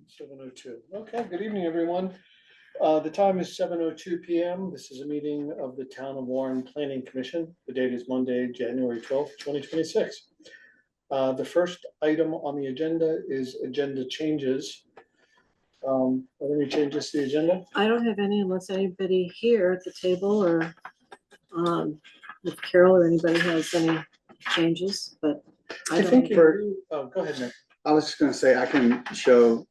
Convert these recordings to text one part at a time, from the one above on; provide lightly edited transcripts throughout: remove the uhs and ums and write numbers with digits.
7:02. Okay, good evening, everyone. The time is 7:02 PM. This is a meeting of the Town of Warren Planning Commission. The date is Monday, January 12th, 2026. The first item on the agenda is agenda changes. Are there any changes to the agenda? I don't have any unless anybody here at the table or if Carol or anybody has any changes, but I think go ahead, Nick. I was just gonna say, I can show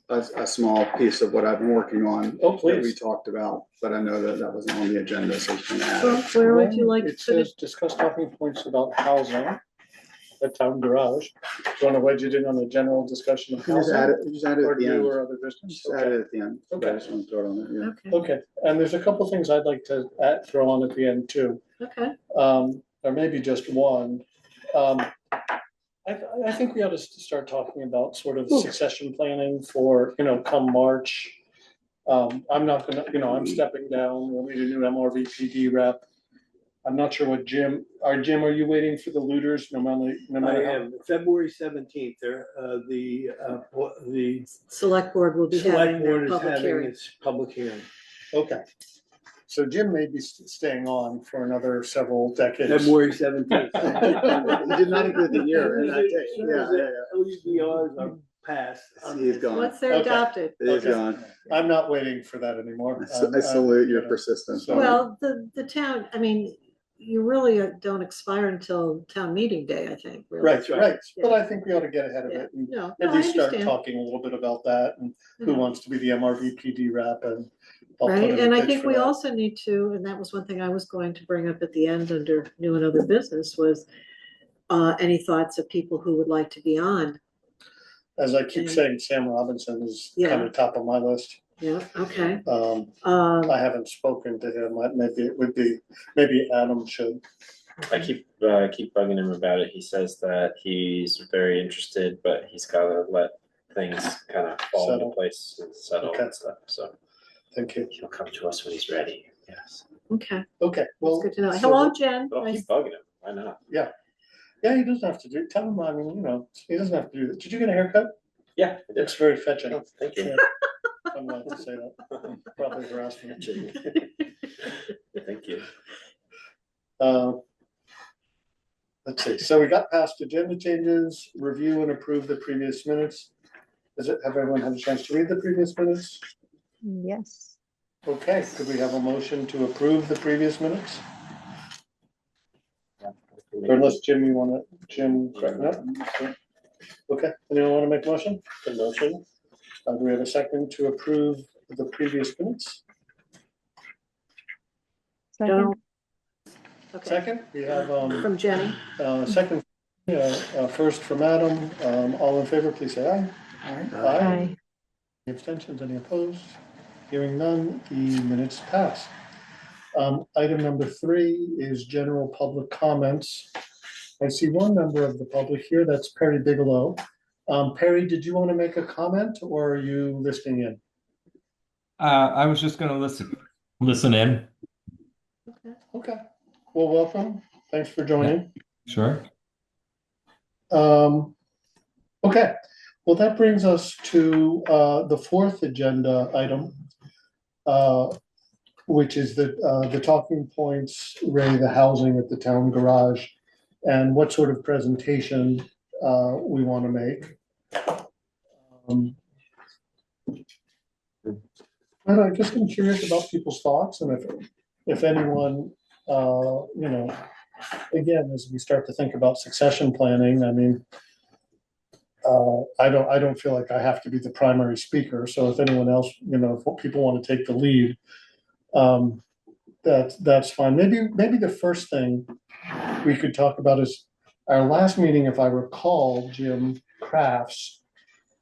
a small piece of what I've been working on. Oh, That we please. talked about, but I know that that wasn't on the agenda, so you can add Well, it. where would you like It to put it? says discuss talking points about housing at Town Garage. Do you want to wedge it in on a general discussion of You can just add housing? it, just add it Or at the new end. or other business? Just add it at the end. Okay. I just want to throw it on there, yeah. Okay, Okay, and there's a couple things I'd like to throw on at the end too, okay. or maybe just one. I think we ought to start talking about sort of succession planning for, come March. I'm not gonna, I'm stepping down, we'll need a new MRVPD rep. I'm not sure what Jim, are you waiting for the looters, no I matter how? am, February 17th, the Select board will be select having their board is public having hearing. its public hearing. Okay, so Jim may be staying on for another several decades. February 17th. You did not include the year in that day. As soon as the LUDRs are passed. He's gone. Once they're Okay. adopted. He's Okay. gone. I'm not waiting for that anymore. I salute your persistence. so- Well, the town, I mean, you really don't expire until town meeting day, I think, really. Right, right, but Yeah. I think we ought to get ahead of Yeah, it and no, at I least start understand. talking a little bit about that and who Mhm. wants to be the MRVPD rep and. I'll put Right, in a and I pitch think for we that. also need to, and that was one thing I was going to bring up at the end under new and other business was any thoughts of people who would like to be on. As I keep and- saying, Sam Robinson is kind Yeah. of top of my list. Yeah, okay. I haven't spoken to him. Maybe it would be, maybe Adam should. I keep bugging him about it. He says that he's very interested, but he's gotta let things kind of fall Settle. into place and settle Okay. and stuff. So Thank you. he'll come to us when he's ready. Yes. Okay, Okay, well. that's good to know. so- Hello, Jen. But I'll Nice. keep bugging him. Why not? Yeah, he doesn't have to do, tell him, I mean, he doesn't have to do that. Did you get a haircut? Yeah. I did. It's very fetching. Oh, thank you. Yeah. I'm allowed to say that. Probably harassment. Thank you. Let's see, so we got past agenda changes, review and approve the previous minutes. Have everyone had a chance to read the previous minutes? Yes. Okay, could we have a motion to approve the previous minutes? Or unless Jim, correct, no? Okay, anyone want to make a motion? The motion. Do we have a second to approve the previous minutes? No. Second. Okay, Second, we have, from Jenny. second, first from Adam, all in favor, please say aye. Aye. Any abstentions, any opposed? Hearing none, the minutes pass. Item number 3 is general public comments. I see one member of the public here, that's Perry Bigelow. Perry, did you want to make a comment or are you listening in? I was just gonna listen in. Okay, well, welcome. Thanks for joining. Sure. Okay, well, that brings us to the 4th agenda item, which is the talking points, really the housing at the town garage, and what sort of presentation we want to make. And I guess I'm curious about people's thoughts and if anyone, again, as we start to think about succession planning, I mean, I don't feel like I have to be the primary speaker. So if anyone else, if people want to take the lead, that's fine. Maybe the first thing we could talk about is our last meeting, if I recall, Jim Crafts,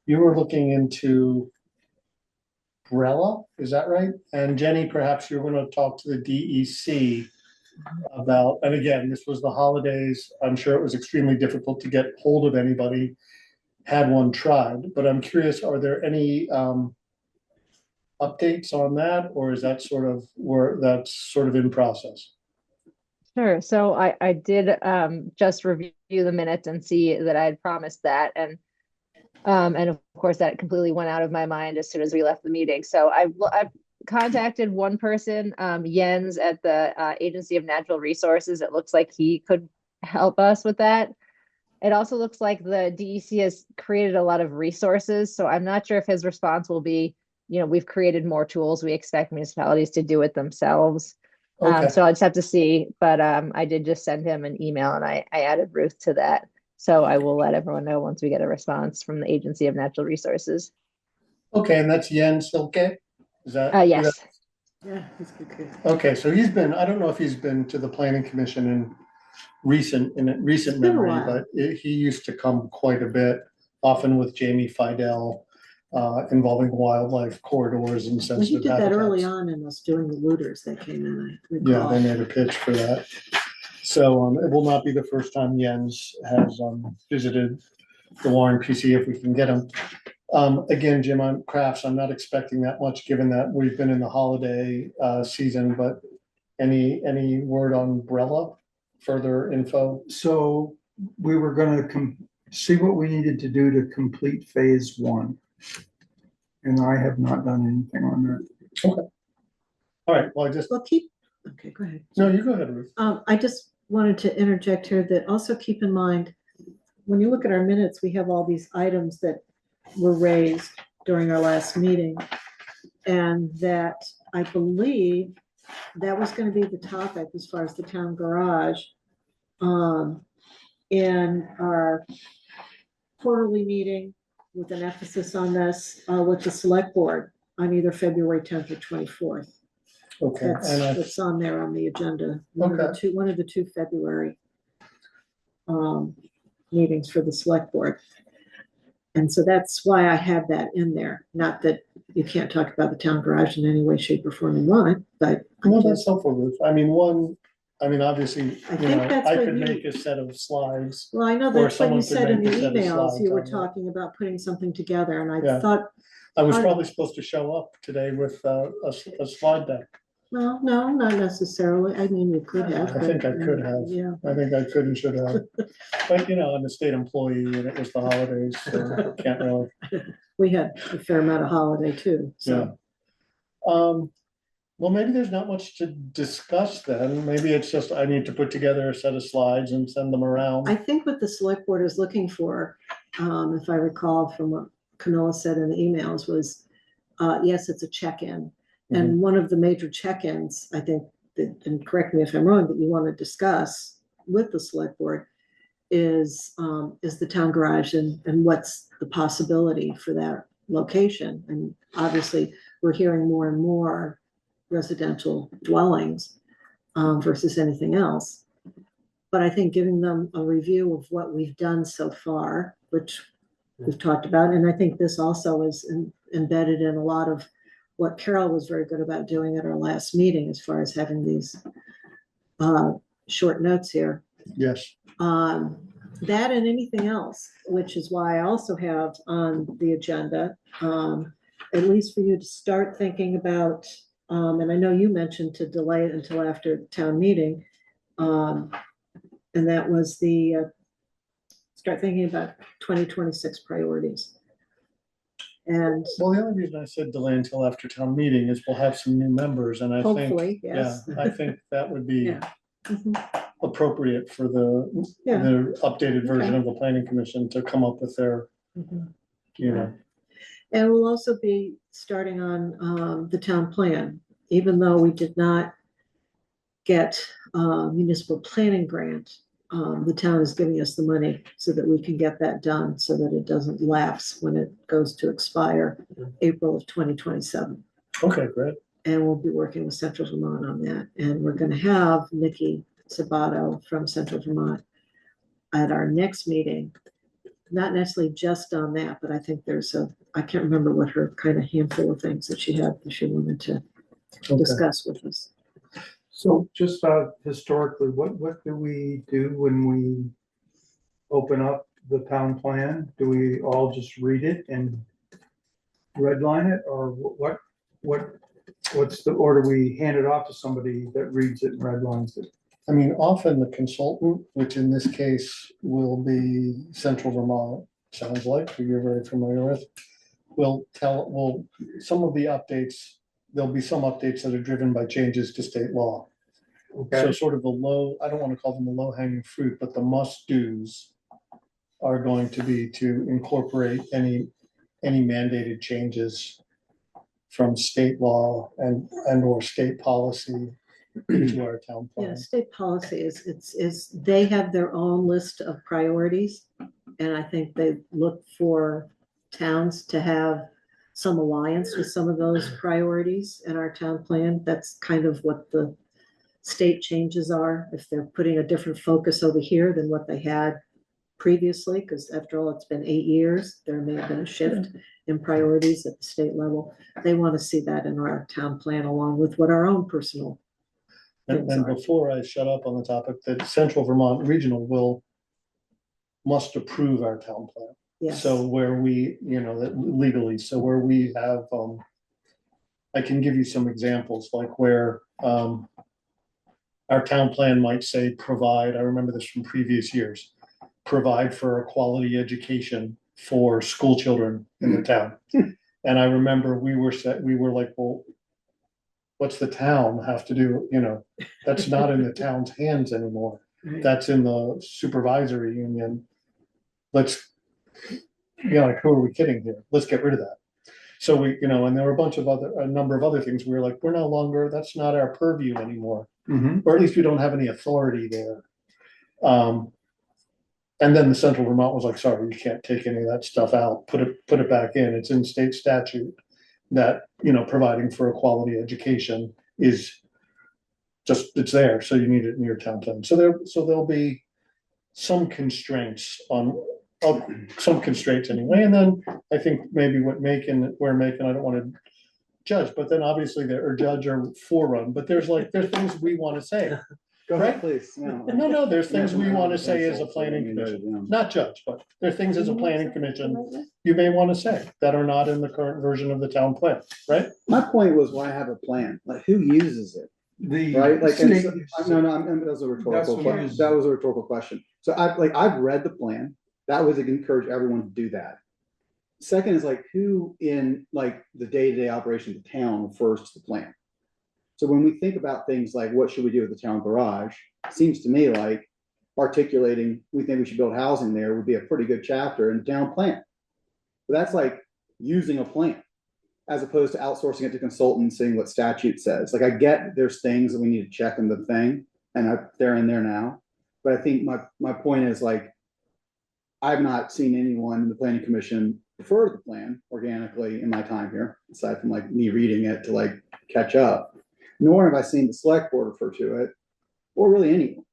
you were looking into Brella, is that right? And Jenny, perhaps you're going to talk to the DEC about, and again, this was the holidays. I'm sure it was extremely difficult to get hold of anybody had one tried, but I'm curious, are there any updates on that, or is that sort of in process? Sure. So I did just review the minutes and see that I had promised that. And And of course, that completely went out of my mind as soon as we left the meeting. So I've contacted one person, Jens at the Agency of Natural Resources. It looks like he could help us with that. It also looks like the DEC has created a lot of resources. So I'm not sure if his response will be, we've created more tools. We expect municipalities to do it themselves. Okay. So I'll just have to see. But I did just send him an email and I added Ruth to that. So I will let everyone know once we get a response from the Agency of Natural Resources. Okay, and that's Jens Silke? Is that? Yes. Yeah, he's good, good. Okay, so he's been, I don't know if he's been to the planning commission in recent been a memory, while. but he used to come quite a bit, often with Jamie Fidel, involving wildlife corridors and Well, he sensitive did that early habitats. on in us doing the looters that came in, I Yeah, recall. they made a pitch for that. So, it will not be the first time Jens has, visited the Warren PC if we can get him. Again, Jim, on crafts, I'm not expecting that much, given that we've been in the holiday, season, but any word on Umbrella? Further info? So we were gonna see what we needed to do to complete phase one. And I have not done anything on that. All right, well, Okay, go ahead. no, you go ahead, Ruth. I just wanted to interject here that also keep in mind, when you look at our minutes, we have all these items that were raised during our last meeting. And that I believe that was gonna be the topic as far as the town garage. In our quarterly meeting with an emphasis on this, with the select board on either February 10th or 24th. Okay, That's and I, what's on there on the agenda. One of the two February meetings for the select board. And so that's why I have that in there. Not that you can't talk about the town garage in any way, shape, or form you want, but well, that's helpful, Ruth. Obviously, I think that's I what could you- make a set of slides. well, I know Or that's what someone you could said in make your a set of emails. slides You were on that. talking about putting something together, and I Yeah. thought, I was Part- probably supposed to show up today with a slide deck. well, no, not necessarily. I mean, you could have. I think I but, could have. Yeah. I think I could and should have. But, I'm a state employee and it was the holidays, so can't really. We had a fair amount of holiday too, so. Well, maybe there's not much to discuss then. Maybe it's just I need to put together a set of slides and send them around. I think what the select board is looking for, if I recall from what Camilla said in the emails, was, yes, it's a check-in. And one of the major check-ins, I think, and correct me if I'm wrong, that you want to discuss with the select board is the town garage and what's the possibility for that location. And obviously, we're hearing more and more residential dwellings versus anything else. But I think giving them a review of what we've done so far, which we've talked about, and I think this also is embedded in a lot of what Carol was very good about doing at our last meeting, as far as having these short notes here. Yes. That and anything else, which is why I also have on the agenda, at least for you to start thinking about, and I know you mentioned to delay it until after town meeting, and that was start thinking about 2026 priorities. And Well, the only reason I said delay until after town meeting is we'll have some new members and I think, hopefully, yeah, yes. I think that would be Yeah. Mhm. appropriate for the Yeah. updated version of the planning commission to come up with their, Mhm. And we'll also be starting on the town plan, even though we did not get a municipal planning grant. The town is giving us the money so that we can get that done, so that it doesn't lapse when it goes to expire April of 2027. Okay, great. And we'll be working with Central Vermont on that. And we're gonna have Nikki Sabato from Central Vermont at our next meeting. Not necessarily just on that, but I think I can't remember what her kind of handful of things that she had, that she wanted to Okay. discuss with us. So just historically, what do we do when we open up the town plan? Do we all just read it and redline it, or what's or do we hand it off to somebody that reads it and redlines it? Often the consultant, which in this case will be Central Vermont, sounds like, who you're very familiar with, some of the updates, there'll be some updates that are driven by changes to state law. So Okay, sort of I don't want to call them the low hanging fruit, but the must do's are going to be to incorporate any mandated changes from state law and or state policy into our town Yeah, plan. state policy is they have their own list of priorities. And I think they look for towns to have some alliance with some of those priorities in our town plan. That's kind of what the state changes are, if they're putting a different focus over here than what they had previously, because after all, it's been 8 years, there may have been a shift in priorities at the state level. They want to see that in our town plan along with what our own personal And things are. before I shut up on the topic, that Central Vermont Regional must approve our town plan. Yes, So where we, that legally, so where we have, I can give you some examples, like where, our town plan might say provide, I remember this from previous years, provide for a quality education for school children in the town. And I remember we were like, well, what's the town have to do, that's not in the town's hands anymore. Right. That's in the supervisory union. Like, who are we kidding here? Let's get rid of that. So we, and there were a number of other things. We were like, we're no longer, that's not our purview anymore, mhm, or at least we don't have any authority there. And then the Central Vermont was like, sorry, you can't take any of that stuff out, put it back in. It's in state statute that, providing for a quality education is just, it's there. So you need it in your town plan. So there'll be some constraints some constraints anyway. And then I think maybe where Macon, I don't want to judge, but then obviously judge or forerun, but there's things we want to say. Go Right. ahead, please. No, there's things we want to say as a planning Pencil, so commission, let me not judge, but there are things as a planning commission you may want to say that are not in the current version of the town plan, right? My point was, why have a plan? Like, who uses it? the Right? Like, and state so- uses no, it. no, that was a rhetorical That's what question. it is. That was a rhetorical question. So I've read the plan. That was to encourage everyone to do that. Second is like, who in like the day-to-day operation of the town refers to the plan? So when we think about things like what should we do with the town garage, it seems to me like articulating, we think we should build housing there would be a pretty good chapter in the town plan. But that's like using a plan as opposed to outsourcing it to consultants, seeing what statute says. Like, I get there's things that we need to check in the thing, and they're in there now. But I think my point is like, I've not seen anyone in the planning commission refer to the plan organically in my time here, aside from like me reading it to like catch up. Nor have I seen the select board refer to it, or really anyone.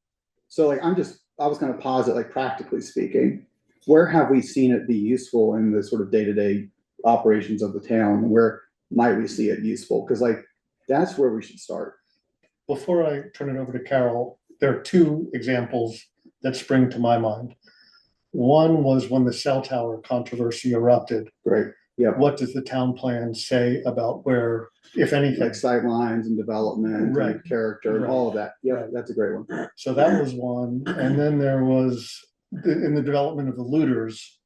So like, I was gonna posit, like, practically speaking, where have we seen it be useful in the sort of day-to-day operations of the town? Where might we see it useful? Because like, that's where we should start. Before I turn it over to Carol, there are two examples that spring to my mind. One was when the cell tower controversy erupted. Great. Yeah. What does the town plan say about where, if anything? Like sight lines and development Right. and character and all of that. Yeah, that's a great one. So that was one. And then there was in the development of the looters.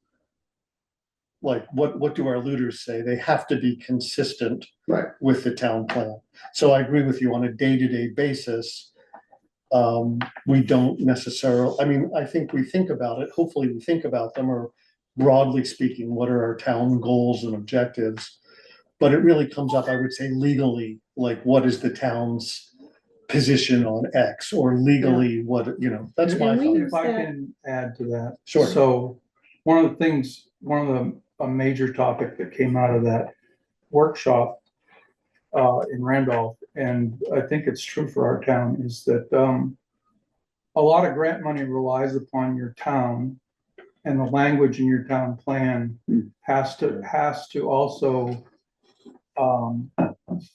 Like, what do our looters say? They have to be consistent Right. with the town plan. So I agree with you on a day-to-day basis. We don't necessarily, I mean, I think we think about it, hopefully we think about them, or broadly speaking, what are our town goals and objectives? But it really comes up, I would say legally, like, what is the town's position on X, or legally, what, that's my And we thought. use If I that- can add to that. Sure. So one of the things, a major topic that came out of that workshop in Randolph, and I think it's true for our town, is that a lot of grant money relies upon your town, and the language in your town plan has to also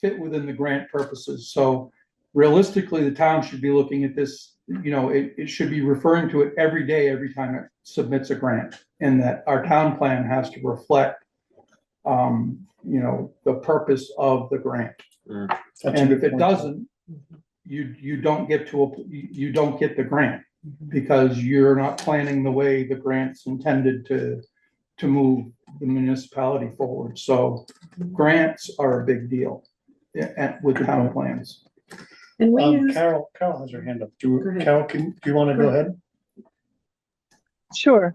fit within the grant purposes. So realistically, the town should be looking at this, it should be referring to it every day, every time it submits a grant, and that our town plan has to reflect, the purpose of the grant. That's a And good if it point. doesn't, you don't get the grant, because you're not planning the way the grant's intended to to move the municipality forward. So grants are a big deal with town plans. And we use, Carol has her hand up. Go ahead. Carol, do you want to go ahead? Sure.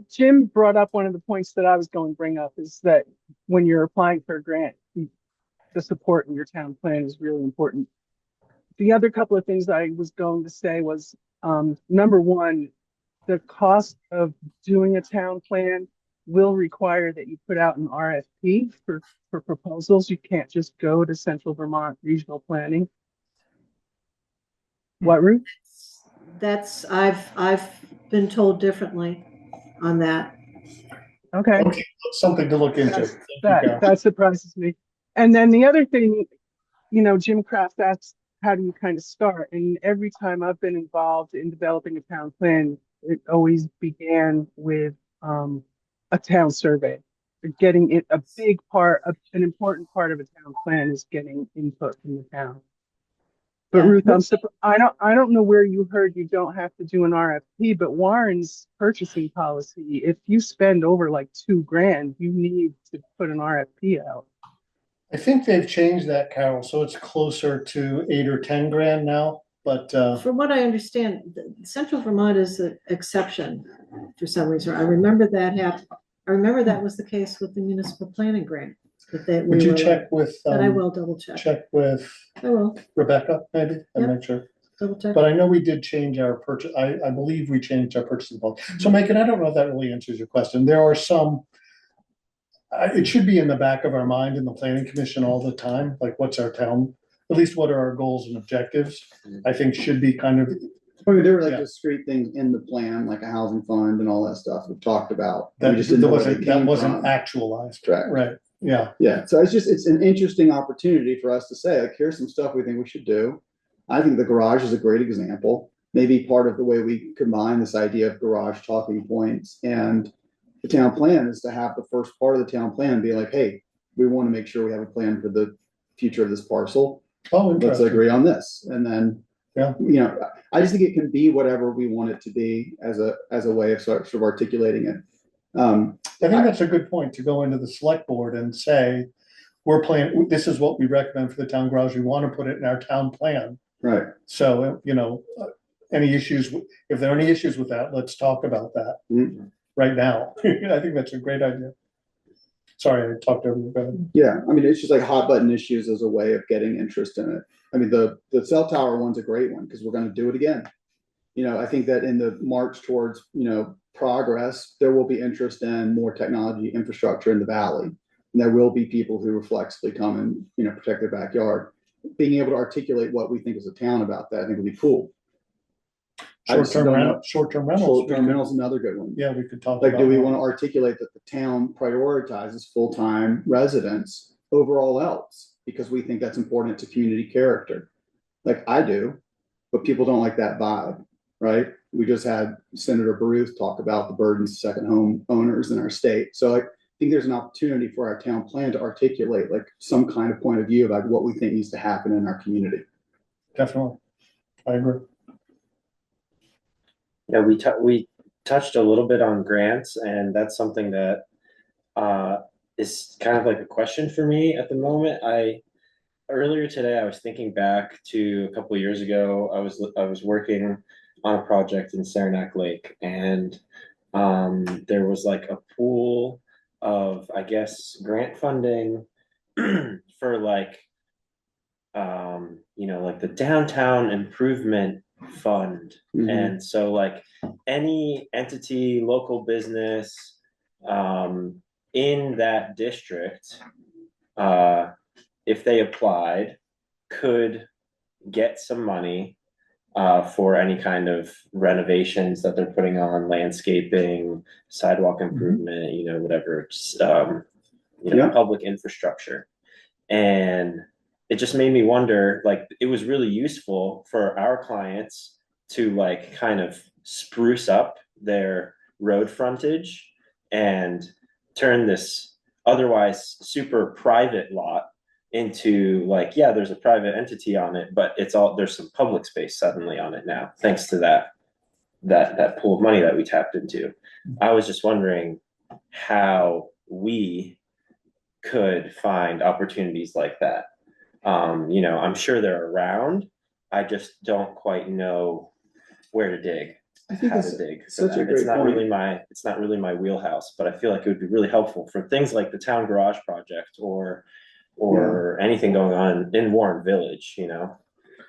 Jim brought up one of the points that I was going to bring up is that when you're applying for a grant, the support in your town plan is really important. The other couple of things I was going to say was, number one, the cost of doing a town plan will require that you put out an RFP for proposals. You can't just go to Central Vermont Regional Planning. What, Ruth? I've been told differently on that. Okay. Okay, something to look into. That's- Thank you, Carol. That surprises me. And then the other thing, Jim Kraft asked, how do you kind of start? And every time I've been involved in developing a town plan, it always began with a town survey. Getting it a big part of an important part of a town plan is getting input from the town. But Yeah. Ruth, I don't know where you heard you don't have to do an RFP, but Warren's purchasing policy, if you spend over like $2,000, you need to put an RFP out. I think they've changed that, Carol, so it's closer to 8 or 10 grand now, but, From what I understand, Central Vermont is an exception for some reason. I remember that was the case with the municipal planning grant. would you check with, But I will double check. check with I will Rebecca, maybe, and Yep. make sure. double check. But I know we did change our purchase, I believe we changed our purchasing policy. Mm-hmm. So Megan, I don't know if that really answers your question. There are some, it should be in the back of our mind in the planning commission all the time, like what's our town, at least what are our goals and objectives? I think should be kind of, I mean, there were like Yeah. discrete things in the plan, like a housing fund and all that stuff we've talked about. We that just didn't know where they that came wasn't from. actualized, Correct. right? Yeah, Yeah, so it's an interesting opportunity for us to say, like, here's some stuff we think we should do. I think the garage is a great example. Maybe part of the way we combine this idea of garage talking points and the town plan is to have the first part of the town plan be like, hey, we want to make sure we have a plan for the future of this parcel. oh, Let's interesting. agree on this. And then, Yeah. I just think it can be whatever we want it to be as a way of sort of articulating it. I think that's a good point to go into the select board and say, we're planning, this is what we recommend for the town garage. We want to put it in our town plan. Right. So, any issues, if there are any issues with that, let's talk about that Mhm. right now. I think that's a great idea. Sorry, I talked over you. Go ahead. Yeah, I mean, it's just like hot button issues as a way of getting interest in it. I mean, the cell tower one's a great one because we're gonna do it again. I think that in the march towards, progress, there will be interest in more technology infrastructure in the valley. And there will be people who reflexively come and, protect their backyard. Being able to articulate what we think as a town about that, I think would be cool. I just Short-term don't know. rental, short-term rentals. Short-term rental's another good one. Yeah, we could talk Like, about. do we that. want to articulate that the town prioritizes full-time residents over all else? Because we think that's important to community character. Like I do, but people don't like that vibe, right? We just had Senator Baruth talk about the burdens of second home owners in our state. So I think there's an opportunity for our town plan to articulate like some kind of point of view about what we think needs to happen in our community. Definitely. I agree. Yeah, we touched a little bit on grants, and that's something that is kind of like a question for me at the moment. Earlier today, I was thinking back to a couple of years ago. I was working on a project in Saranac Lake, and there was like a pool of, I guess, grant funding for like like the downtown improvement fund. Mhm. And so like any entity, local business in that district, if they applied, could get some money for any kind of renovations that they're putting on, landscaping, sidewalk improvement, whatever, Yeah. public infrastructure. And it just made me wonder, like, it was really useful for our clients to like kind of spruce up their road frontage and turn this otherwise super private lot into like, yeah, there's a private entity on it, but there's some public space suddenly on it now, thanks to that pool of money that we tapped into. I was just wondering, how we could find opportunities like that. I'm sure they're around. I just don't quite know where to dig, I think how that's to dig. for such a that. It's great not point. really it's not really my wheelhouse, but I feel like it would be really helpful for things like the town garage project or anything going on in Warren Village, Dan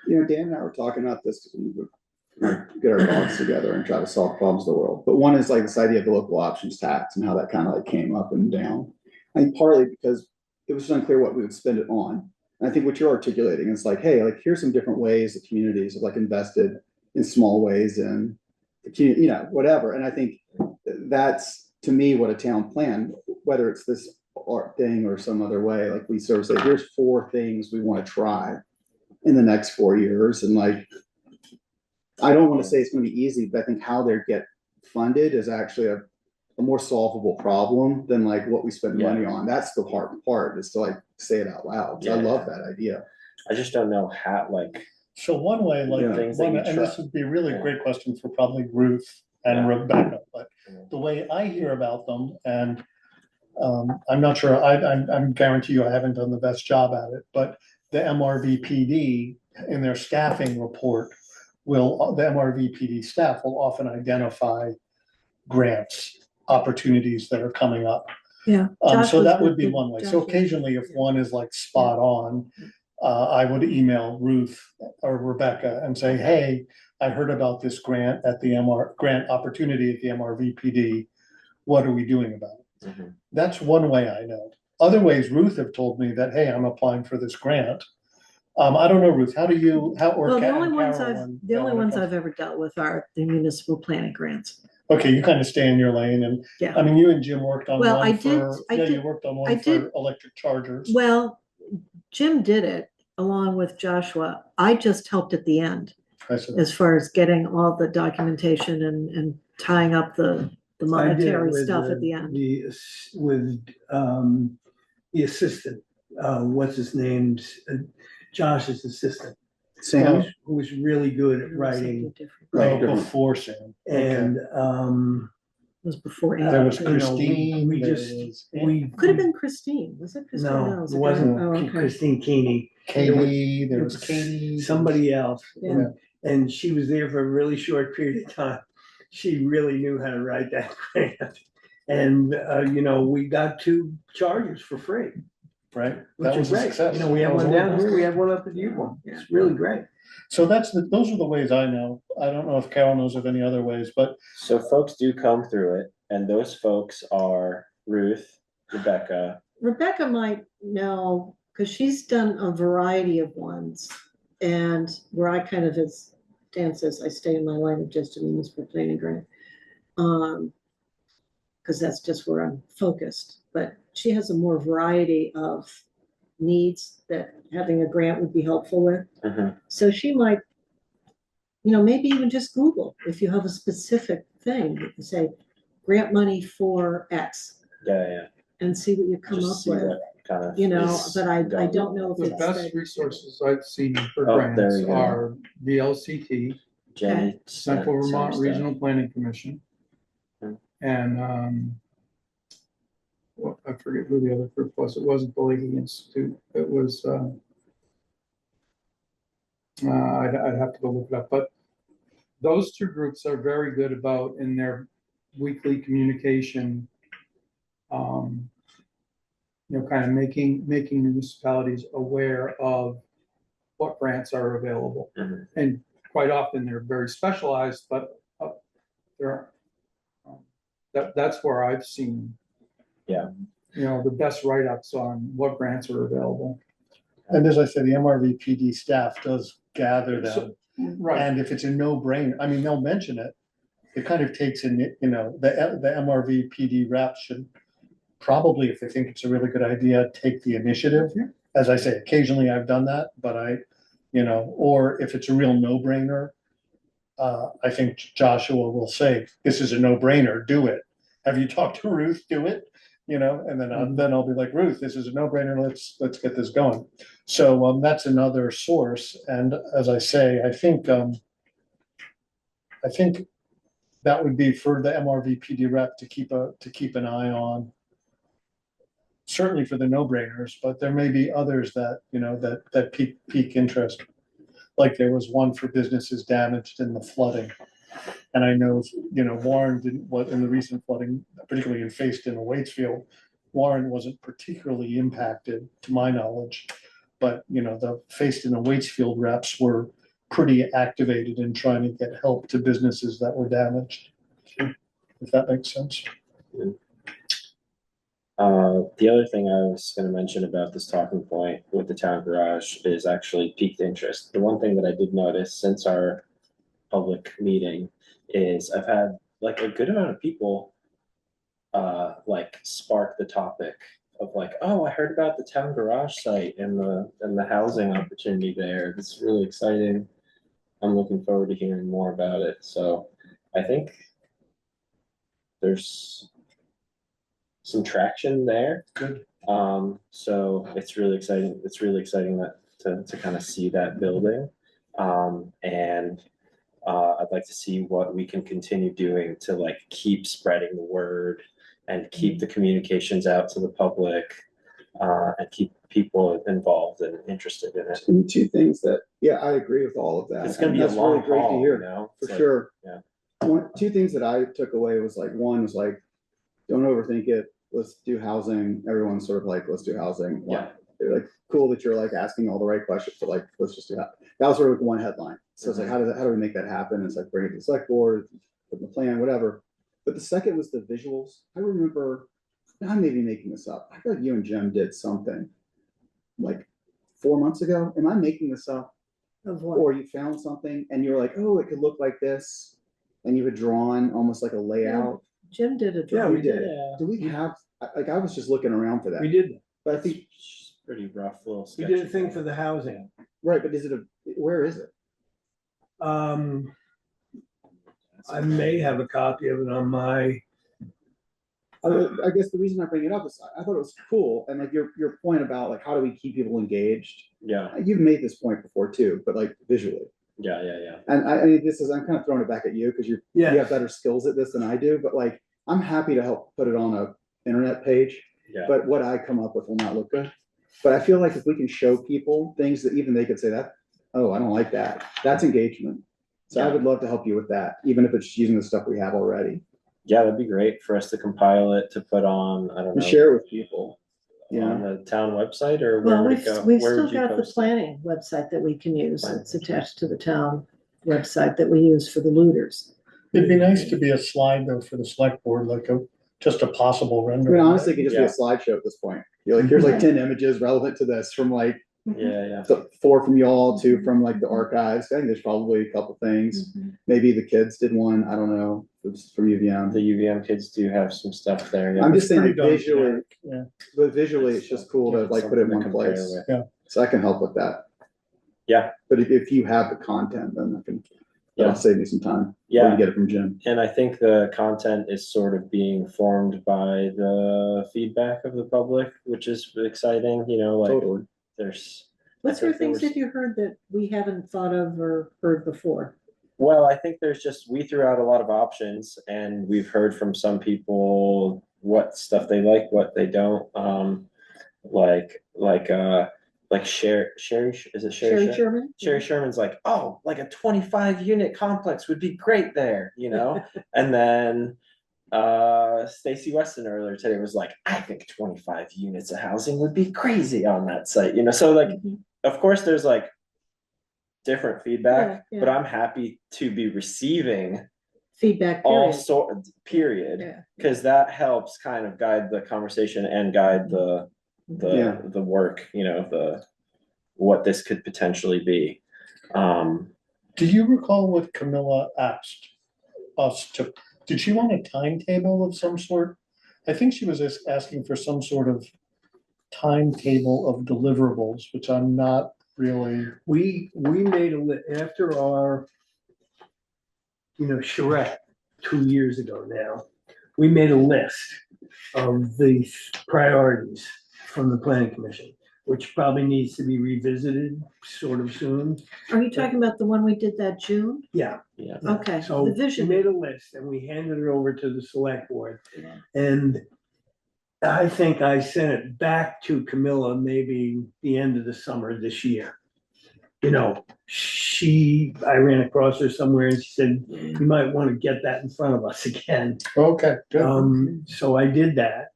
and I were talking about this because we would get our thoughts together and try to solve problems of the world. But one is like this idea of the local options tax and how that kind of like came up and down. I think partly because it was unclear what we would spend it on. And I think what you're articulating is like, hey, like here's some different ways that communities have like invested in small ways in the community, whatever. And I think that's to me what a town plan, whether it's this art thing or some other way, like we sort of say, here's 4 things we want to try in the next 4 years. And like, I don't want to say it's going to be easy, but I think how they get funded is actually a more solvable problem than like what we spend money on. That's the hard part, is to like say it out loud. I love that idea. I just don't know how, So one way, like, Yeah. Things that you and this try. would be a really Yeah. great question for probably Ruth and Yeah. Rebecca, but the way I hear about them, and I'm not sure, I'm guarantee you I haven't done the best job at it, but the MRVPD in their staffing report the MRVPD staff will often identify grants, opportunities that are coming up. Yeah. So Josh was that would the- be one way. Josh So was- occasionally, if one is like spot on, I would email Ruth or Rebecca and say, hey, I heard about this grant at the grant opportunity at the MRVPD. What are we doing about it? Mhm. That's one way I know. Other ways, Ruth have told me that, hey, I'm applying for this grant. I don't know, Ruth, how do you, Well, the only Carolyn, ones I've ever dealt with are the municipal planning grants. Okay, you kind of stay in your lane and, Yeah. I mean, you and Jim worked on Well, one I did- for, I you did- worked on I one did- for electric chargers. Well, Jim did it along with Joshua. I just helped at the end I said, as far as getting all the documentation and tying up the I did it monetary with stuff at the end. With the assistant, what's his name? Josh's assistant, Sam, who was really good at It was writing. something different. Right, oh, different. before Sam. Okay. And, It was before. There was Amy. Christine, we there just, was we. Could have been Christine. Was it Christine? No, was it a wasn't girl. Oh, okay. Christine Keeney. Katie, there It was Katie. Somebody else. Yeah. And she was there for a really short period of time. She really knew how to write that grant. And, we got 2 chargers for free, Right? which That is was a great. success. We have That was one down wonderful. here, we have one up at Yukon. It's really great. So those are the ways I know. I don't know if Carol knows of any other ways, but So folks do come through it, and those folks are Ruth, Rebecca. Rebecca might know, because she's done a variety of ones. And where I kind of, as Dan says, I stay in my line of just a municipal planning grant. Because that's just where I'm focused. But she has a more variety of needs that having a grant would be helpful with. Mhm. So she might, maybe even just Google, if you have a specific thing, you can say, grant money for X, Yeah. and see what you come Just up see with, what kind of. but I going. don't know if The it's. best resources I've seen for Oh, there grants you go. are VLCT, Jenny. Central sent Vermont some Regional stuff. Planning Commission. Hmm. And, I forget who the other group was. It wasn't the Leahy Institute. It was, I'd have to go look it up, but those 2 groups are very good about in their weekly communication. Kind of making municipalities aware of what grants are available. Mhm. And quite often they're very specialized, but they're, that's where I've seen. Yeah. The best write-ups on what grants are available. and as I said, the MRVPD staff does gather them. So- Right, And if it's a no-brainer, I mean, they'll mention it. It kind of takes in, the MRVPD reps should probably, if they think it's a really good idea, take the initiative. Yeah. As I say, occasionally I've done that, but or if it's a real no-brainer, I think Joshua will say, this is a no-brainer, do it. Have you talked to Ruth? Do it, and then I'll be like, Ruth, this is a no-brainer, let's get this going. So, that's another source, and as I say, I think that would be for the MRV PD rep to keep an eye on. Certainly for the no-brainers, but there may be others that, that pique interest. Like there was one for businesses damaged in the flooding. And I know, Warren didn't, in the recent flooding, particularly in Facein and Waitsfield, Warren wasn't particularly impacted, to my knowledge. But, the Facein and Waitsfield reps were pretty activated in trying to get help to businesses that were damaged. If that makes sense. The other thing I was gonna mention about this talking point with the town garage is actually piqued interest. The one thing that I did notice since our public meeting is I've had like a good amount of people like spark the topic of like, oh, I heard about the town garage site and the housing opportunity there. It's really exciting. I'm looking forward to hearing more about it. So I think there's some traction there. Good. So it's really exciting. It's really exciting to kind of see that building. And I'd like to see what we can continue doing to like keep spreading the word and keep the communications out to the public, and keep people involved and interested in it. And two things that, yeah, I agree with all of that. It's gonna and be a that's really long great to haul, hear, For For sure. yeah. Two things that I took away was like, one was like, don't overthink it. Let's do housing. Everyone's sort of like, let's do housing. Yeah. They're like, cool that you're like asking all the right questions, but like, let's just do that. That was sort of like one headline. So it's like, how do we make that happen? It's like, bring it to the select board, put in the plan, whatever. But the second was the visuals. I remember, I may be making this up. I feel like you and Jim did something like 4 months ago. Am I making this up? Of what? Or you found something and you were like, oh, it could look like this. And you had drawn almost like a layout. Jim did a Yeah, drawing. we did. Yeah. Do we have, like, I was just looking around for that. We did, But I think, It's pretty rough little we sketch. did a thing for the housing. right, but where is it? I may have a copy of it on my, I guess the reason I bring it up is I thought it was cool. And like your point about like, how do we keep people engaged? Yeah, You've made this point before too, but like visually. yeah. And I mean, I'm kind of throwing it back at you because you yeah, have better skills at this than I do, but like, I'm happy to help put it on a internet page, Yeah. but what I come up with will not look good. But I feel like if we can show people things that even they could say that, oh, I don't like that, that's engagement. So I Yeah. would love to help you with that, even if it's using the stuff we have already, Yeah, that'd be great for us to compile it, to put on, I don't and know, share it with people. on the town website, or where Well, would we've, it go? we've Where still would you got the post it? planning website that we can use. Planning. It's attached to the town website that we use for the looters. It'd be nice to be a slide though for the select board, like just a possible I rendering. mean, honestly, it could just be a slideshow at this point. You're like, here's like 10 images relevant to this from like Yeah. 4 from y'all, 2 from like the archives. I think there's probably a couple things. Maybe the kids did one. I don't know. It was from UVM. The UVM kids do have some stuff there. Yeah. I'm just saying pretty like darn visually, generic, yeah. but visually, it's just cool to Yeah, like put it in something to one compare place. with. So I can help with that. Yeah. But if you have the content, then that'll save me some time. Or Yeah. you get it from Jim. And I think the content is sort of being formed by the feedback of the public, which is exciting, like Totally. there's. What I sort of think there things was- have you heard that we haven't thought of or heard before? Well, I think we threw out a lot of options, and we've heard from some people what stuff they like, what they don't. Sherry, is it Sherry Sherman? Sherry Sherman's like, oh, like a 25 unit complex would be great there, And then Stacy Weston earlier today was like, I think 25 units of housing would be crazy on that site, So like, Mhm. of course, there's like different feedback, Yeah, but yeah. I'm happy to be receiving Feedback all period. period, Yeah. because that helps kind of guide the conversation and guide the Yeah. the work, what this could potentially be. Do you recall what Camilla asked us to, did she want a timetable of some sort? I think she was just asking for some sort of timetable of deliverables, which I'm not really. we made after our, charrette 2 years ago now, we made a list of the priorities from the planning commission. which probably needs to be revisited sort of soon. Are you talking about the one we did that June? Yeah, Yeah. Okay, so the we vision. made a list and we handed it over to the select board. And I think I sent it back to Camilla maybe the end of the summer this year. You know, I ran across her somewhere and she said, you might want to get that in front of us again. Okay, good. So I did that.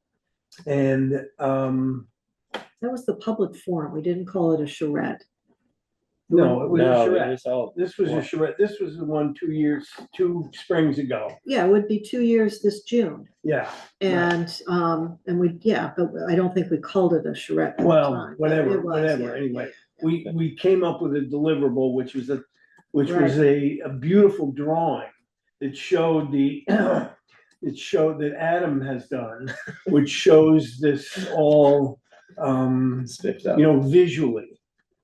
And, That was the public forum. We didn't call it a charrette. no, it was a No, it charrette. was all, This was a charrette. This was the one 2 springs ago. Yeah, it would be 2 years this June. Yeah. And but I don't think we called it a charrette. at the Well, time, but whatever, it was, whatever, yeah, anyway. yeah. We came up with a deliverable, which was a beautiful drawing that showed it showed that Adam has done, which shows this all, spiffed up. you know, visually,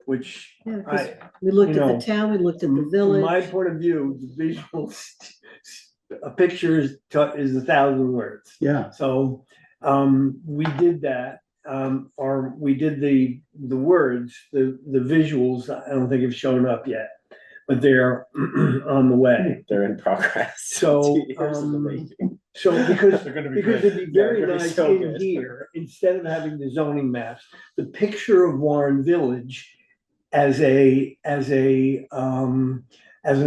which Yeah, 'cause I, we looked you at know, the town, we looked at the from my village. point of view, the visual, a picture is 1,000 words. Yeah, So, we did that, or we did the words, the visuals, I don't think have shown up yet, but they're on the way. They're in progress. So, 2 years in the making. So, because They're gonna be because great. it'd be very Yeah, they're nice so in good. here, instead of having the zoning maps, the picture of Warren Village as an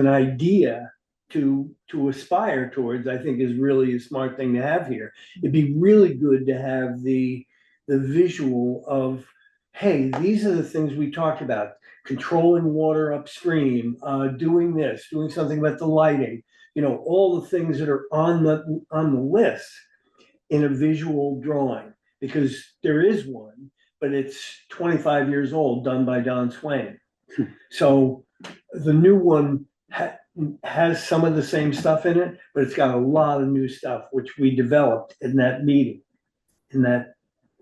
idea to aspire towards, I think is really a smart thing to have here. It'd be really good to have the visual of, hey, these are the things we talked about, controlling water upstream, doing this, doing something about the lighting, you know, all the things that are on the list in a visual drawing, because there is one, but it's 25 years old, done by Don Swain. So the new one has some of the same stuff in it, but it's got a lot of new stuff, which we developed in that meeting, in that.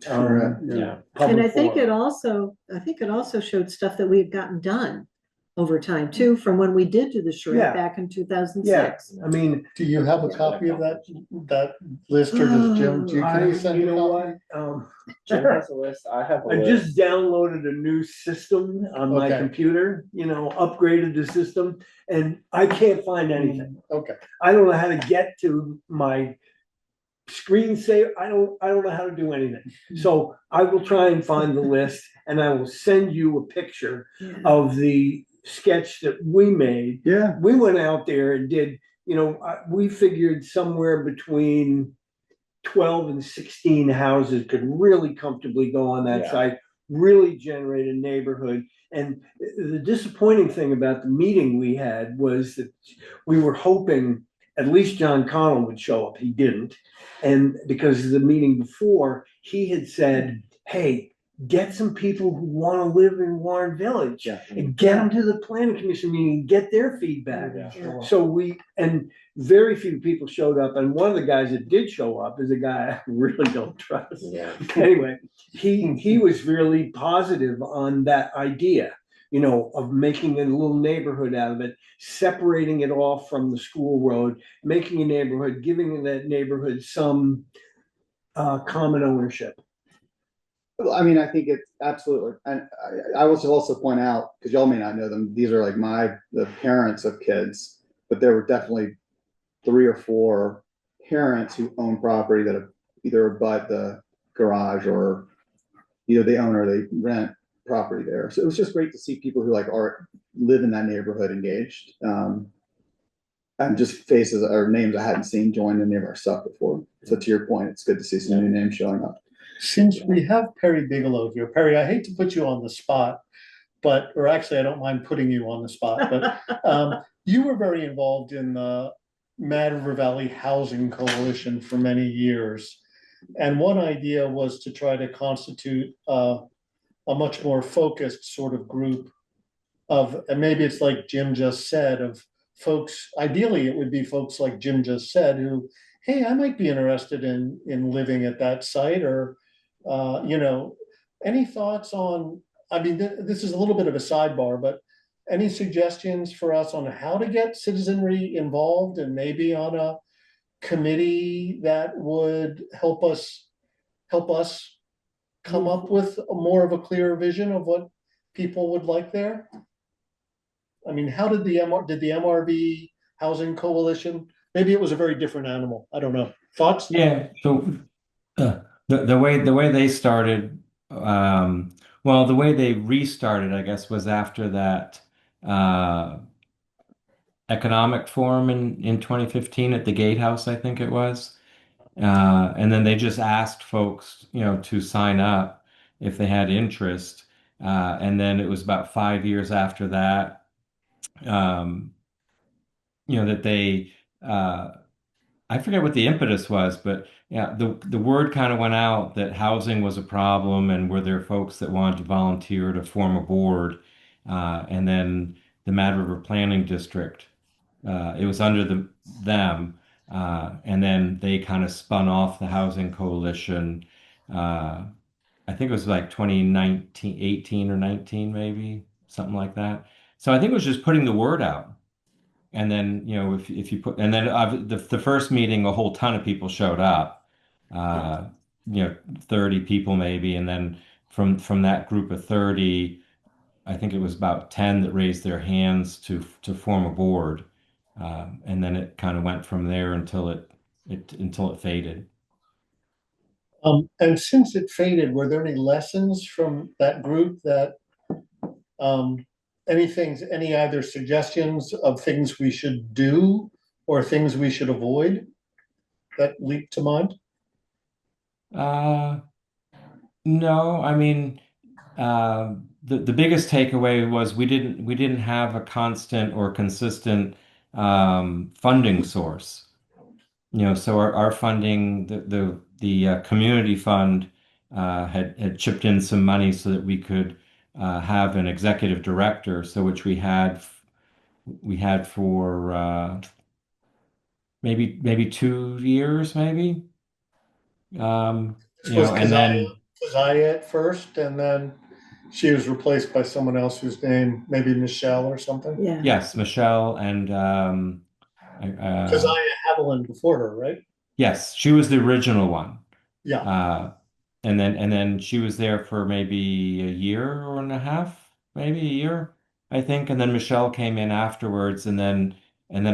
correct. Yeah. And I public think forum. it also showed stuff that we had gotten done over time too, from when we did do the charrette Yeah. back in 2006. Yeah, I mean, Do you have a copy of that list, or does Jim, can you send you a know copy? what? Jim has a list, I have a I list. just downloaded a new system on my Okay. computer, you know, upgraded the system, and I can't find anything. Okay, I don't know how to get to my screensaver. I don't know how to do anything. So I will try and find the list and I will send you a picture Yeah. of the sketch that we made. Yeah, We went out there and did, you know, we figured somewhere between 12 and 16 houses could really comfortably go on that Yeah. site, really generate a neighborhood. And the disappointing thing about the meeting we had was that we were hoping at least John Connell would show up. He didn't. And because the meeting before, he had said, hey, get some people who want to live in Warren Village yeah. and get them to the planning commission meeting, get their feedback. Yeah. So and very few people showed up. And one of the guys that did show up is a guy I really don't trust. Yeah. Anyway, he was really positive on that idea, you know, of making a little neighborhood out of it, separating it off from the school road, making a neighborhood, giving that neighborhood some common ownership. Well, I mean, I think it's absolutely, and I will also point out, because y'all may not know them, these are like the parents of kids, but there were definitely 3 or 4 parents who own property that have either abut the garage or either they own or they rent property there. So it was just great to see people who live in that neighborhood engaged. And just faces or names I hadn't seen join any of our stuff before. So to your point, it's good to see some new names showing up. since we have Perry Bigelow here, Perry, I hate to put you on the spot, or actually, I don't mind putting you on the spot, but you were very involved in the Mad River Valley Housing Coalition for many years. And one idea was to try to constitute a much more focused sort of group and maybe it's like Jim just said, of folks, ideally it would be folks like Jim just said, who, hey, I might be interested in living at that site, or, any thoughts on, I mean, this is a little bit of a sidebar, but any suggestions for us on how to get citizenry involved, and maybe on a committee that would help us come up with more of a clearer vision of what people would like there? I mean, how did the MRV Housing Coalition, maybe it was a very different animal. I don't know. Thoughts? Yeah, so the way they started, well, the way they restarted, I guess, was after that economic forum in 2015 at the Gatehouse, I think it was. And then they just asked folks, to sign up if they had interest. And then it was about 5 years after that, that they I forget what the impetus was, but yeah, the word kind of went out that housing was a problem, and were there folks that wanted to volunteer to form a board? And then the Mad River Planning District, it was under them, and then they kind of spun off the Housing Coalition. I think it was like 2019, 18 or 19, maybe something like that. So I think it was just putting the word out. And then, if you put, and then the first meeting, a whole ton of people showed up, 30 people maybe. And then from that group of 30, I think it was about 10 that raised their hands to form a board. And then it kind of went from there until it faded. And since it faded, were there any lessons from that group that, any either suggestions of things we should do or things we should avoid that leap to mind? No, I mean, the biggest takeaway was we didn't have a constant or consistent funding source. So our funding, the community fund had chipped in some money so that we could have an executive director, so which we had for maybe 2 years, maybe. And then Keziah at first, and then she was replaced by someone else whose name, maybe Michelle or something. Yeah. yes, Michelle and Keziah Haviland before her, right? yes, she was the original one. Yeah. And then she was there for maybe a year or and a half, maybe a year, I think. And then Michelle came in afterwards, and then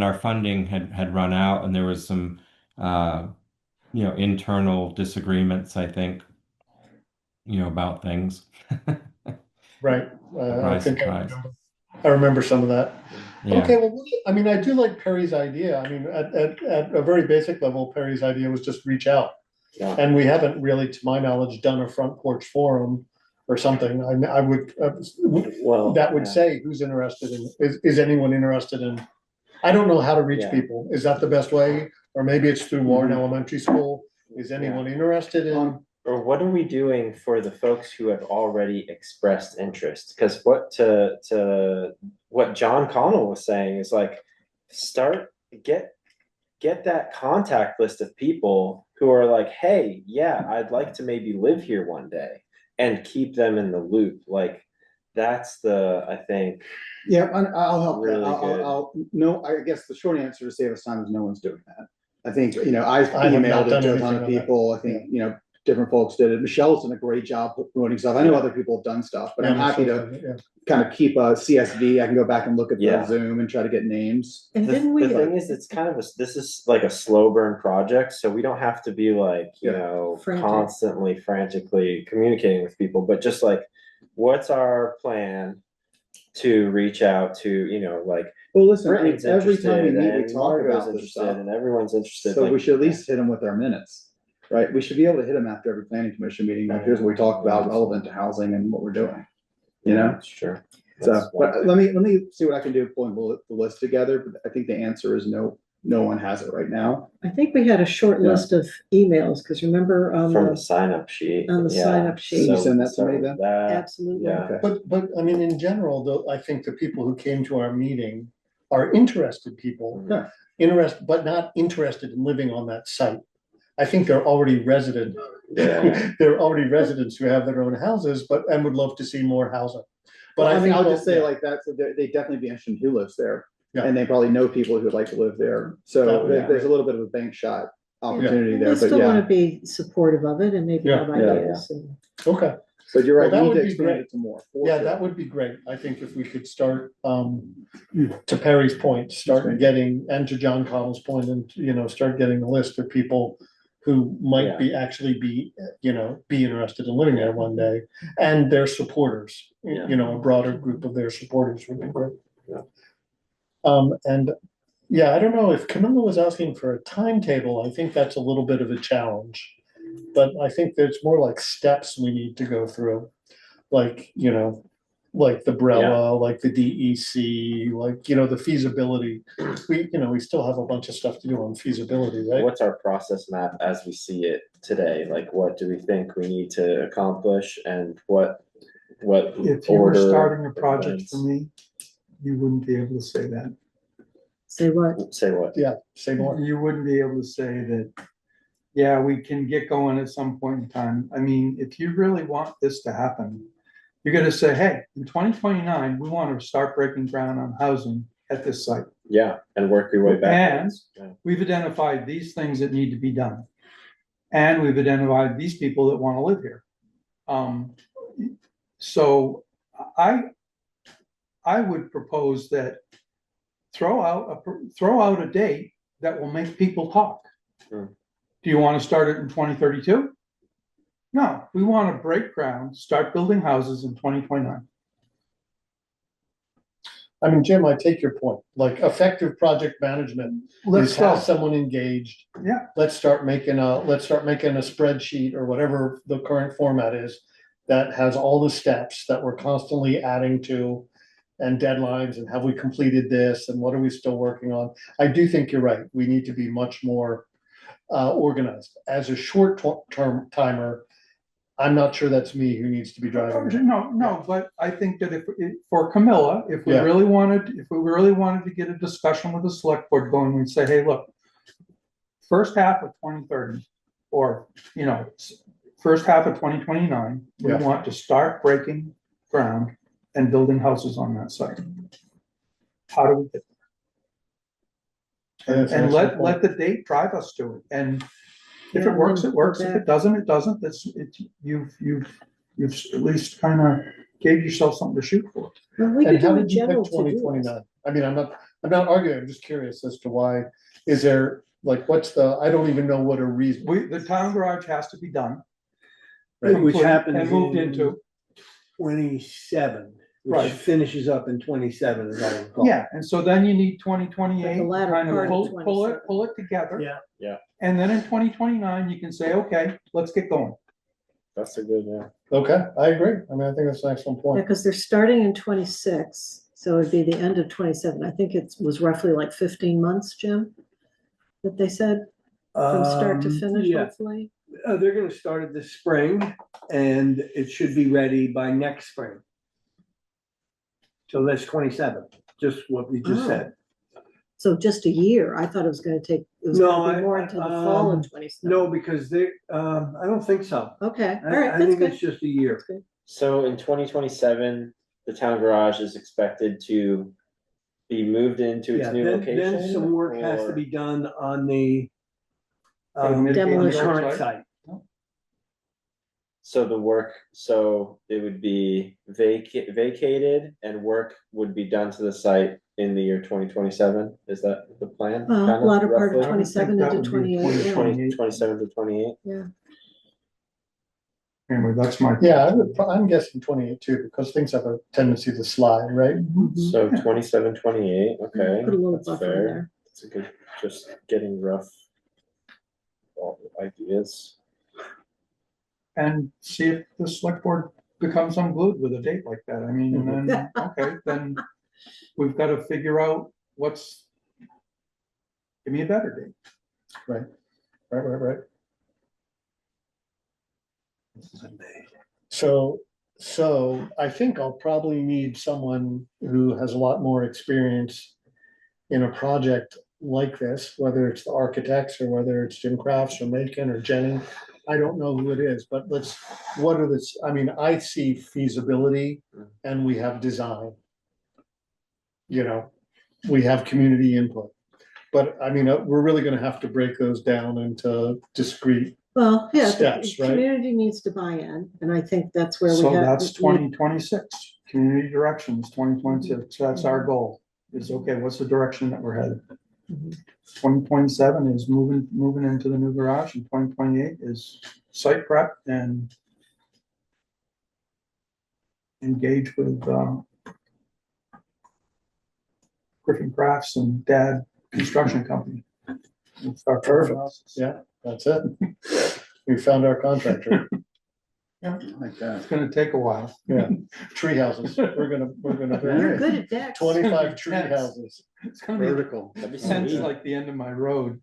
our funding had run out, and there was some internal disagreements, I think, about things. Right. I Surprise, think surprise. I remember some of that. Yeah. Okay, well, I mean, I do like Perry's idea. I mean, at a very basic level, Perry's idea was just reach out. Yeah. And we haven't really, to my knowledge, done a front porch forum or something. I would, Well, that would yeah. say who's interested in, is anyone interested in? I don't know how to reach Yeah. people. Is that the best way? Or maybe it's through Warren Elementary School. Is anyone interested in? Or what are we doing for the folks who have already expressed interest? Because what John Connell was saying is like, get that contact list of people who are like, hey, yeah, I'd like to maybe live here one day, and keep them in the loop. Like, that's I think. Yeah, I'll help. Really No, I guess the short answer to save us time is no one's doing that. I think, I've I have not emailed it done to a ton anything of on that. people. I think, different folks did it. Michelle's done a great job promoting stuff. I know other people have done stuff, but I'm happy to kind of keep a CSV. I can go back and look at the Yeah. Zoom and try to get names. And The didn't we, thing is, it's kind of this is like a slow burn project, so we don't have to be like, Frantic. constantly frantically communicating with people, but just like, what's our plan to reach out to, like, Well, listen, Brittany's every time we interested meet, we and talk Margot's about this interested stuff. and everyone's interested. So like, we should at least hit them with our minutes, right? We should be able to hit them after every planning commission meeting. Like, here's what we talked about relevant to housing and what we're doing. That's true. So, That's but let me see what I can do pulling the list together. But I think the answer is no one has it right now. I think we had a short Yeah. list of emails, because remember, From the sign up sheet. on the sign-up sheet. Can you send that to me then? absolutely. Yeah. Okay. But I mean, in general, though, I think the people who came to our meeting are interested people. Yeah. Interested, but not interested in living on that site. I think they're already resident. Yeah. They're already residents who have their own houses, and would love to see more housing. But But I mean, think I'll just say yeah. like that, so they definitely be interested in who lives there. Yeah. And they probably know people who would like to live there. So That would be there's a little bit of a bank shot. opportunity I there, but still want to yeah. be supportive of it and maybe Yeah. have Yeah, yeah. ideas and. Okay, But you're right, Well, that we need would to be expand great. it to more. for yeah, sure. that would be great. I think if we could start, to Perry's point, start getting, and to John Connell's point, and, start getting a list of people who might be, actually be, be interested in living there one day, and their supporters, a broader group of their supporters would be great. Yeah. And, yeah, I don't know if Camilla was asking for a timetable, I think that's a little bit of a challenge. But I think there's more like steps we need to go through, like, like the BRELA, like the DEC, like, the feasibility. We still have a bunch of stuff to do on feasibility, right? What's our process map as we see it today? Like, what do we think we need to accomplish and what If you were order starting a of project for events? me, you wouldn't be able to say that. Say what? Say what? Yeah, say more. You wouldn't be able to say that, yeah, we can get going at some point in time. I mean, if you really want this to happen, you're gonna say, hey, in 2029, we want to start breaking ground on housing at this site. Yeah, and work your way back. And we've identified these things that need to be done. And we've identified these people that want to live here. So I would propose that throw out a date that will make people talk. Hmm. Do you want to start it in 2032? No, we want to break ground, start building houses in 2029. I mean, Jim, I take your point, like effective project management Let's is go. have someone engaged. Yeah. Let's start making a spreadsheet or whatever the current format is that has all the steps that we're constantly adding to and deadlines and have we completed this and what are we still working on? I do think you're right. We need to be much more organized. As a short-term timer, I'm not sure that's me who needs to be driving. it. No, but I think that for Camilla, if we Yeah. really wanted to get a discussion with the select board going, we'd say, hey, look, first half of 2030, or, first half of 2029, we Yeah. want to start breaking ground and building houses on that site. How do we get there? That's an And excellent let point. the date drive us to it. And if Yeah, it works, then it works. go If back. it doesn't, it doesn't. You've at least kind of gave yourself something to shoot for. Well, we And could how do a did you pick general to-do 2029? list. I mean, I'm not arguing, I'm just curious as to why, is there, like, I don't even know what a reason. The town garage has to be done. Which complete happens And moved in into, 27, which Right. finishes up in 27, as I recall. yeah, and so then you need 2028, But the latter kind part of of pull it together. Yeah. Yeah. And then in 2029, you can say, okay, let's get going. That's a good, Okay, I agree. I mean, I think that's an excellent Yeah, point. because they're starting in 26, so it'd be the end of 27. I think it was roughly like 15 months, Jim, that they said, from start to finish, Yeah, hopefully. they're gonna start it this spring, and it should be ready by next spring. So that's 27, just what we just Oh. said. So just a year. I thought it was gonna take, it was No, gonna be more I- into the fall of um, 27. No, because I don't think so. Okay, all I right, that's think good. it's just a year. That's good. So in 2027, the town garage is expected to be moved into its Yeah, new then location? some work has to or- be done on the Demolition. current site. So it would be vacated and work would be done to the site in the year 2027? Is that the plan? kind of, Latter part of roughly? 27 that into would be 28, yeah. 27 to 28? Yeah. Anyway, that's my. Yeah, I'm guessing 28 too, because things have a tendency to slide, right? Mhm. So 27, 28, okay, Put a little that's buffer in fair. there. It's a good, just getting rough ideas. And see if the select board becomes unglued with a date like that. I mean, and then, okay, then we've got to figure out give me a better date. Right. So I think I'll probably need someone who has a lot more experience in a project like this, whether it's the architects or whether it's Jim Crafts or Macon or Jenny. I don't know who it is, but I see feasibility and we have design. We have community input. But I mean, we're really gonna have to break those down into discrete, Well, yeah, the Steps, right? community needs to buy in, and I think that's where we So have. that's 2026. Community directions, 2026. That's our goal. Is okay, what's the direction that we're headed? Mhm. 2027 is moving into the new garage, and 2028 is site prep and engage with Griffin Crafts and Dad Construction Company. We'll start Perfect. houses. Yeah. that's it. We found our contractor, Like that. It's gonna take a while. yeah, tree houses, we're gonna You're build good at decks. 25 tree houses. It's gonna be Vertical. That'd be since sweet. like the end of my road.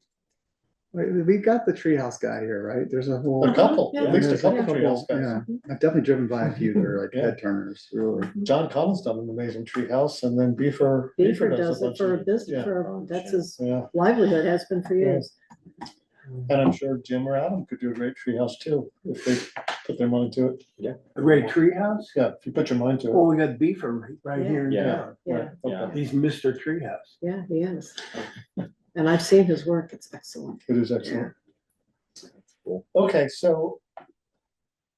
Wait, we got the treehouse guy here, right? There's a whole. A couple, Yeah. at least a There's couple treehouse guys. Yeah, I've definitely driven by a few that are like Yeah. head turners, really. John Collins done an amazing treehouse, and then Beaver. Beaver does it bunch for a of- business, Yeah, for, that's his yeah, livelihood, has been for years. and I'm sure Jim or Adam could do a great treehouse too, if they put their mind to it. A great treehouse? Yeah, if you put your mind to it. Well, we got Beaver right here in Yeah. town. Yeah, Right, okay. He's Mr. Treehouse. yeah, he is. And I've seen his work, it's excellent. It is excellent. Okay, so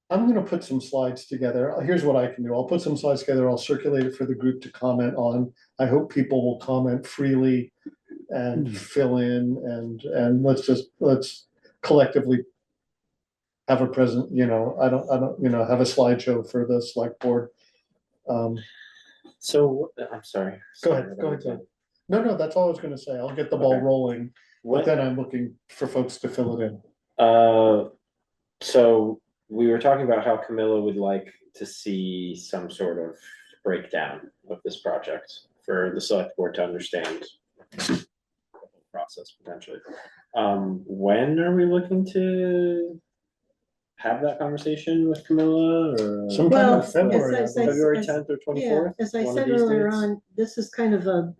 I'm gonna put some slides together. Here's what I can do. I'll put some slides together. I'll circulate it for the group to comment on. I hope people will comment freely and fill in and let's collectively have a present, I don't, have a slideshow for the select board. So, I'm sorry. Go ahead, Ted. No, that's all I was gonna say. I'll get the ball Okay. rolling, but What, then I'm looking for folks to fill it in. so we were talking about how Camilla would like to see some sort of breakdown of this project for the select board to understand the whole process potentially. When are we looking to have that conversation with Camilla or Sometime Well, in February. as I- I believe. February as- 10th or Yeah, 24th? as I One of said these earlier dates? on, this is kind of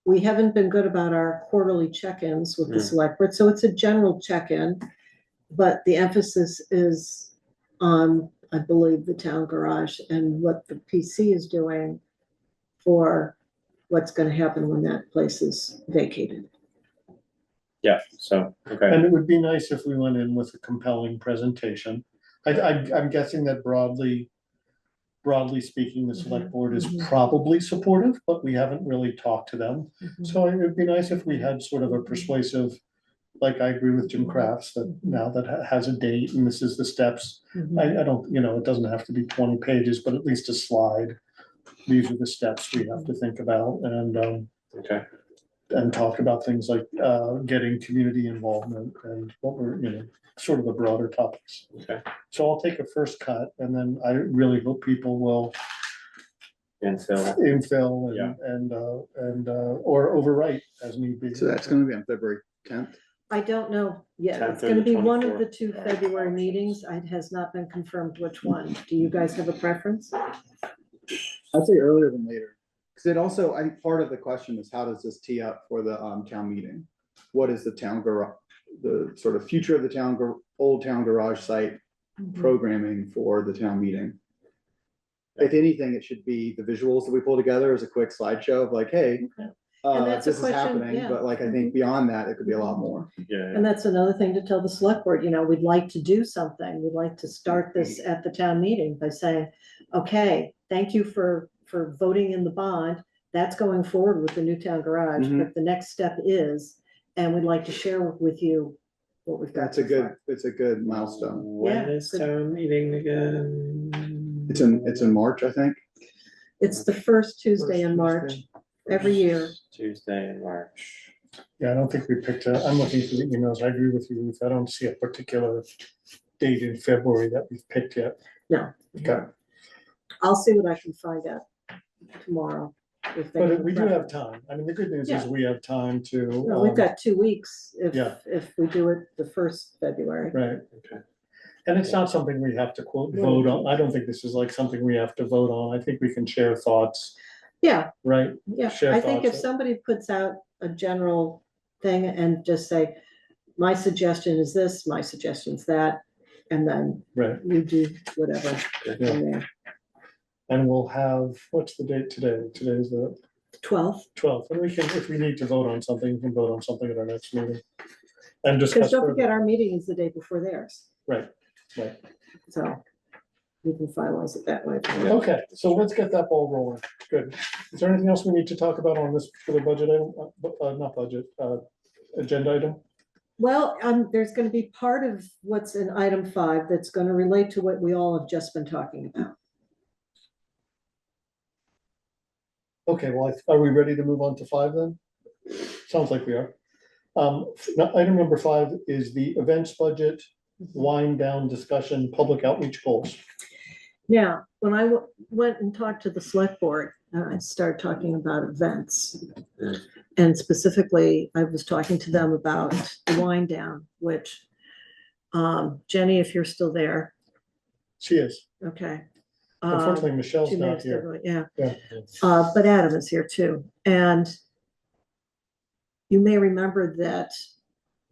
we haven't been good about our quarterly check-ins with the Mm. select board, so it's a general check-in. But the emphasis is on, I believe, the town garage and what the PC is doing for what's gonna happen when that place is vacated. Yeah, so, okay, And it would be nice if we went in with a compelling presentation. I'm guessing that broadly speaking, the select board is Mhm. probably supportive, but we haven't really talked to them. Mhm. So it would be nice if we had sort of a persuasive, like I agree with Jim Crafts, that now that has a date and this is the steps. Mhm. I don't, it doesn't have to be 20 pages, but at least a slide. These are the steps we have to think about okay, and talk about things like getting community involvement and what we're, sort of the broader topics. okay. So I'll take a first cut and then I really hope people will And Phil, infill Yeah. or overwrite as need be. So that's gonna be on February 10th. I don't know yet. 10th It's or gonna the be one of 24th. the two February meetings. It has not been confirmed which one. Do you guys have a preference? I'd say earlier than later. Cause it also, I think part of the question is how does this tee up for the town meeting? What is the town garage, the sort of future of the old town garage site programming for the town meeting? If anything, it should be the visuals that we pull together as a quick slideshow of like, hey, Okay. And that's a this is question, happening, yeah. but like, I think beyond that, it could be a lot more. yeah, And that's another thing to tell the select board, we'd like to do something. We'd like to start this at the town meeting by saying, okay, thank you for voting in the bond. That's going forward with the new town garage, Mhm. but the next step is, and we'd like to share with you what we've got. That's a so good, far. it's a good milestone. when Yeah, is good. town meeting again? It's in March, I think. It's the first Tuesday in First March, Tuesday. every year. Tuesday in March. Yeah, I don't think we picked I'm looking through the emails. I agree with you, Ruth. I don't see a particular date in February that we've picked yet. No. Okay, I'll see what I can find out tomorrow. if they but have a we do have preference. time. I mean, the good news is Yeah. we have time to. No, we've got 2 weeks Yeah. if we do it the first February. Right. Okay. And it's not something we have to quote, vote on. I don't think this is like something we have to vote on. I think we can share thoughts, Yeah, right? yeah. Share I think if thoughts. somebody puts out a general thing and just say, my suggestion is this, my suggestion's that, and then Right, you do whatever Yeah. from there. and we'll have, what's the date today? Today's the 12th, 12th, and we can, if we need to vote on something, we can vote on something at our next meeting. And because discuss don't further. forget, our meeting is the day before theirs, Right, right. so we can finalize it that way. Okay, so let's get that ball rolling. Good. Is there anything else we need to talk about on this for the budget item? Not budget, agenda item? Well, there's gonna be part of what's in item 5 that's gonna relate to what we all have just been talking about. Okay, well, are we ready to move on to 5 then? Sounds like we are. Item number 5 is the events budget, wind down discussion, public outreach goals. Now, when I went and talked to the select board, I started talking about events. And specifically, I was talking to them about the wind down, which, Jenny, if you're still there, She is. okay. Unfortunately, Michelle's She may not have here. stepped away, yeah. Yeah. But Adam is here too. And you may remember that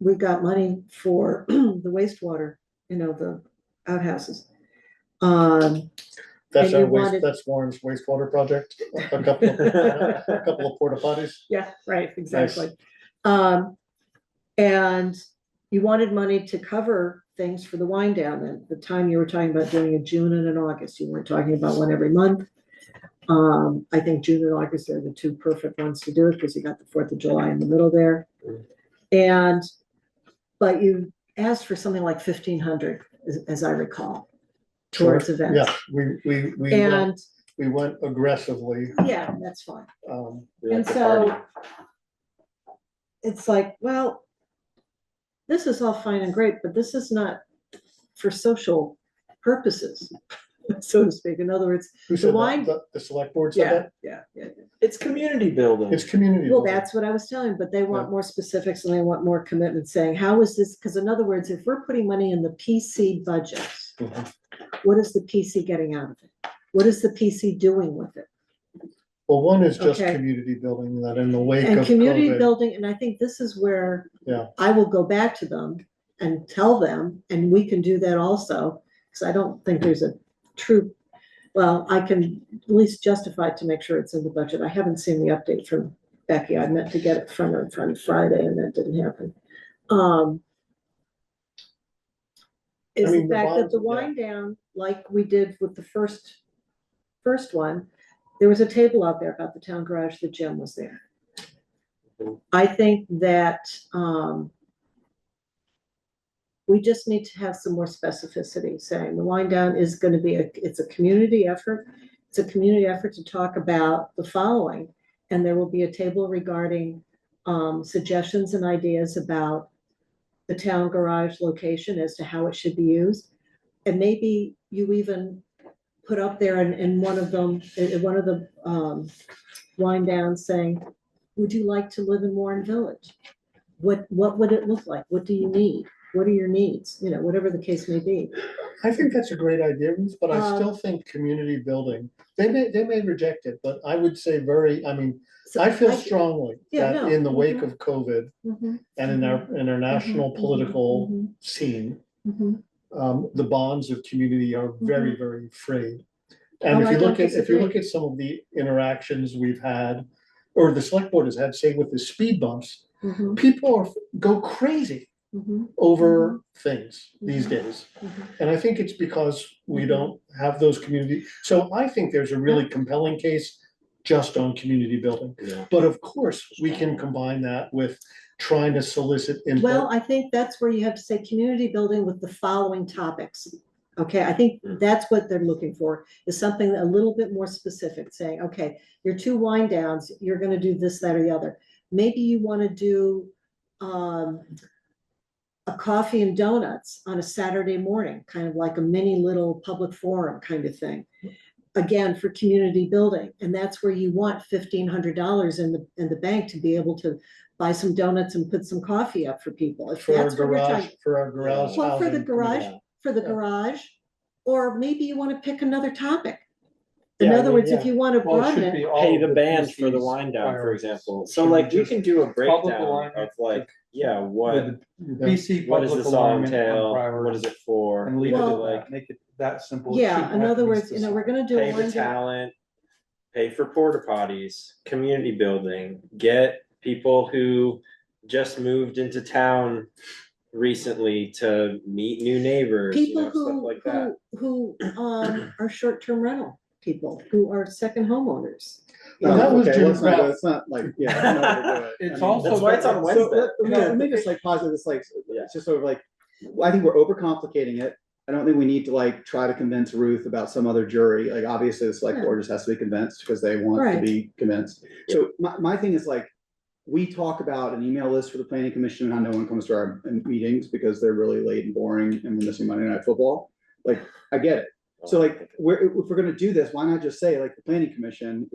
we got money for the wastewater, the outhouses. That's And you our waste, wanted- that's Warren's wastewater project, a couple of porta potties. Yeah, right, exactly. And you wanted money to cover things for the wind down. At the time you were talking about doing a June and an August. You weren't talking about one every month. I think June and August are the two perfect ones to do it because you got the 4th of July in the middle there. But you asked for something like 1,500, as I recall, towards events. Yeah, And we went aggressively. yeah, that's fine. We like And the so party. it's like, well, this is all fine and great, but this is not for social purposes, so to speak. In other words, Who said wine- that? The select board said that? yeah. It's community building. It's community. Well, building. that's what I was telling, but they want Yeah. more specifics and they want more commitment saying, how is this? Because in other words, if we're putting money in the PC budget, Mhm. what is the PC getting out of it? What is the PC doing with it? Well, one is just Okay. community building that in the wake And of community COVID. building, and I think this is where Yeah. I will go back to them and tell them, and we can do that also, because I don't think there's a true, well, I can at least justify it to make sure it's in the budget. I haven't seen the update from Becky. I meant to get it from her on Friday and that didn't happen. Is mean, the the fact that bonds- the yeah. wind down, like we did with the first one, there was a table out there about the town garage, the gym was there. I think that, we just need to have some more specificity, saying the wind down is gonna be it's a community effort. It's a community effort to talk about the following, and there will be a table regarding, suggestions and ideas about the town garage location as to how it should be used. And maybe you even put up there in one of them, in one of the, wind downs saying, would you like to live in Warren Village? What would it look like? What do you need? What are your needs? Whatever the case may be. I think that's a great idea, Ruth, but I still Um, think community building, they may reject it, but I would say So I feel strongly Yeah, that no, in the wake mhm. of COVID Mhm, and in our national mhm, political mhm, scene, mhm. the bonds of community are very, very frayed. And Oh, if I you don't look at, if you disagree. look at some of the interactions we've had, or the select board has had, say with the speed bumps, Mhm, people go crazy mhm, over things these Mhm. days. mhm. And I think it's because we Mhm. don't have those community, so I think there's a really compelling case just on community building. Yeah. But of course, we can combine that with trying to solicit Well, input. I think that's where you have to say community building with the following topics. Okay, I think Mm. that's what they're looking for, is something a little bit more specific, saying, okay, your 2 wind downs, you're gonna do this, that, or the other. Maybe you wanna do, a coffee and donuts on a Saturday morning, kind of like a mini little public forum kind of thing. Again, for community building, and that's where you want $1,500 in the bank to be able to buy some donuts and put some coffee up for people. If For our that's what you're garage, talking. for our garage Well, for the housing. garage, yeah. for the Yeah. garage, or maybe you wanna pick another topic. Yeah, In I other mean, words, if yeah. you wanna Well, it broaden should be it, all Pay of the band for the PC's wind down, for priorities. example. Should So be like we just can do a public breakdown alignment of like, yeah, with what the PC what does public this all alignment on entail? What priorities. is it for? And leave it Well- at that, make it that simple. It yeah, shouldn't in have to other be words, we're specific. gonna do a Pay the wind down. talent, pay for porta potties, community building, get people who just moved into town recently to meet new neighbors, you People know, stuff like that. who are short-term rental people, who are second homeowners. Well, that was Okay, Jim let's not go- Kraft. It's not like, yeah. I'm not gonna do it. It's I mean, also. That's why it's on So Wednesday. let me just like posit this, like, it's just sort of like, I think we're overcomplicating it. I don't think we need to like try to convince Ruth about some other jury. Like, obviously, the select board just has to be convinced because they want to Right. be convinced. So my thing is like, we talk about an email list for the planning commission and how no one comes to our meetings because they're really late and boring and we're missing Monday Night Football. Like, I get it. So like, if we're gonna do this, why not just say like the planning commission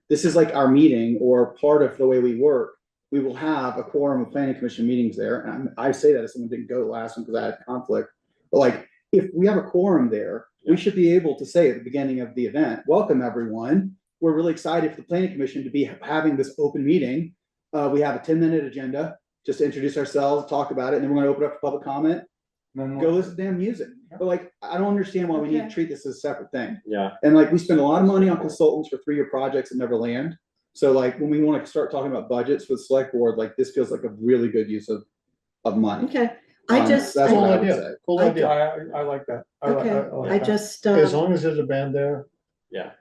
this is like our meeting or part of the way we work. We will have a quorum of planning commission meetings there. And I say that as someone didn't go last one because I had conflict. But like, if we have a quorum there, we should be able to say at the beginning of the event, welcome everyone. We're really excited for the planning commission to be having this open meeting. We have a 10-minute agenda, just to introduce ourselves, talk about it, and then we're gonna open up for public comment, go listen to damn music. But like, I don't understand why we need to treat this as a separate thing. Yeah, And like, we spend a lot of money on consultants for 3-year projects that never land. So like, when we want to start talking about budgets for the select board, like this feels like a really good use of money. Okay, I just, That's Cool what I would idea, say. cool I- idea. I like that. okay, I just, As long as there's a band there. yeah.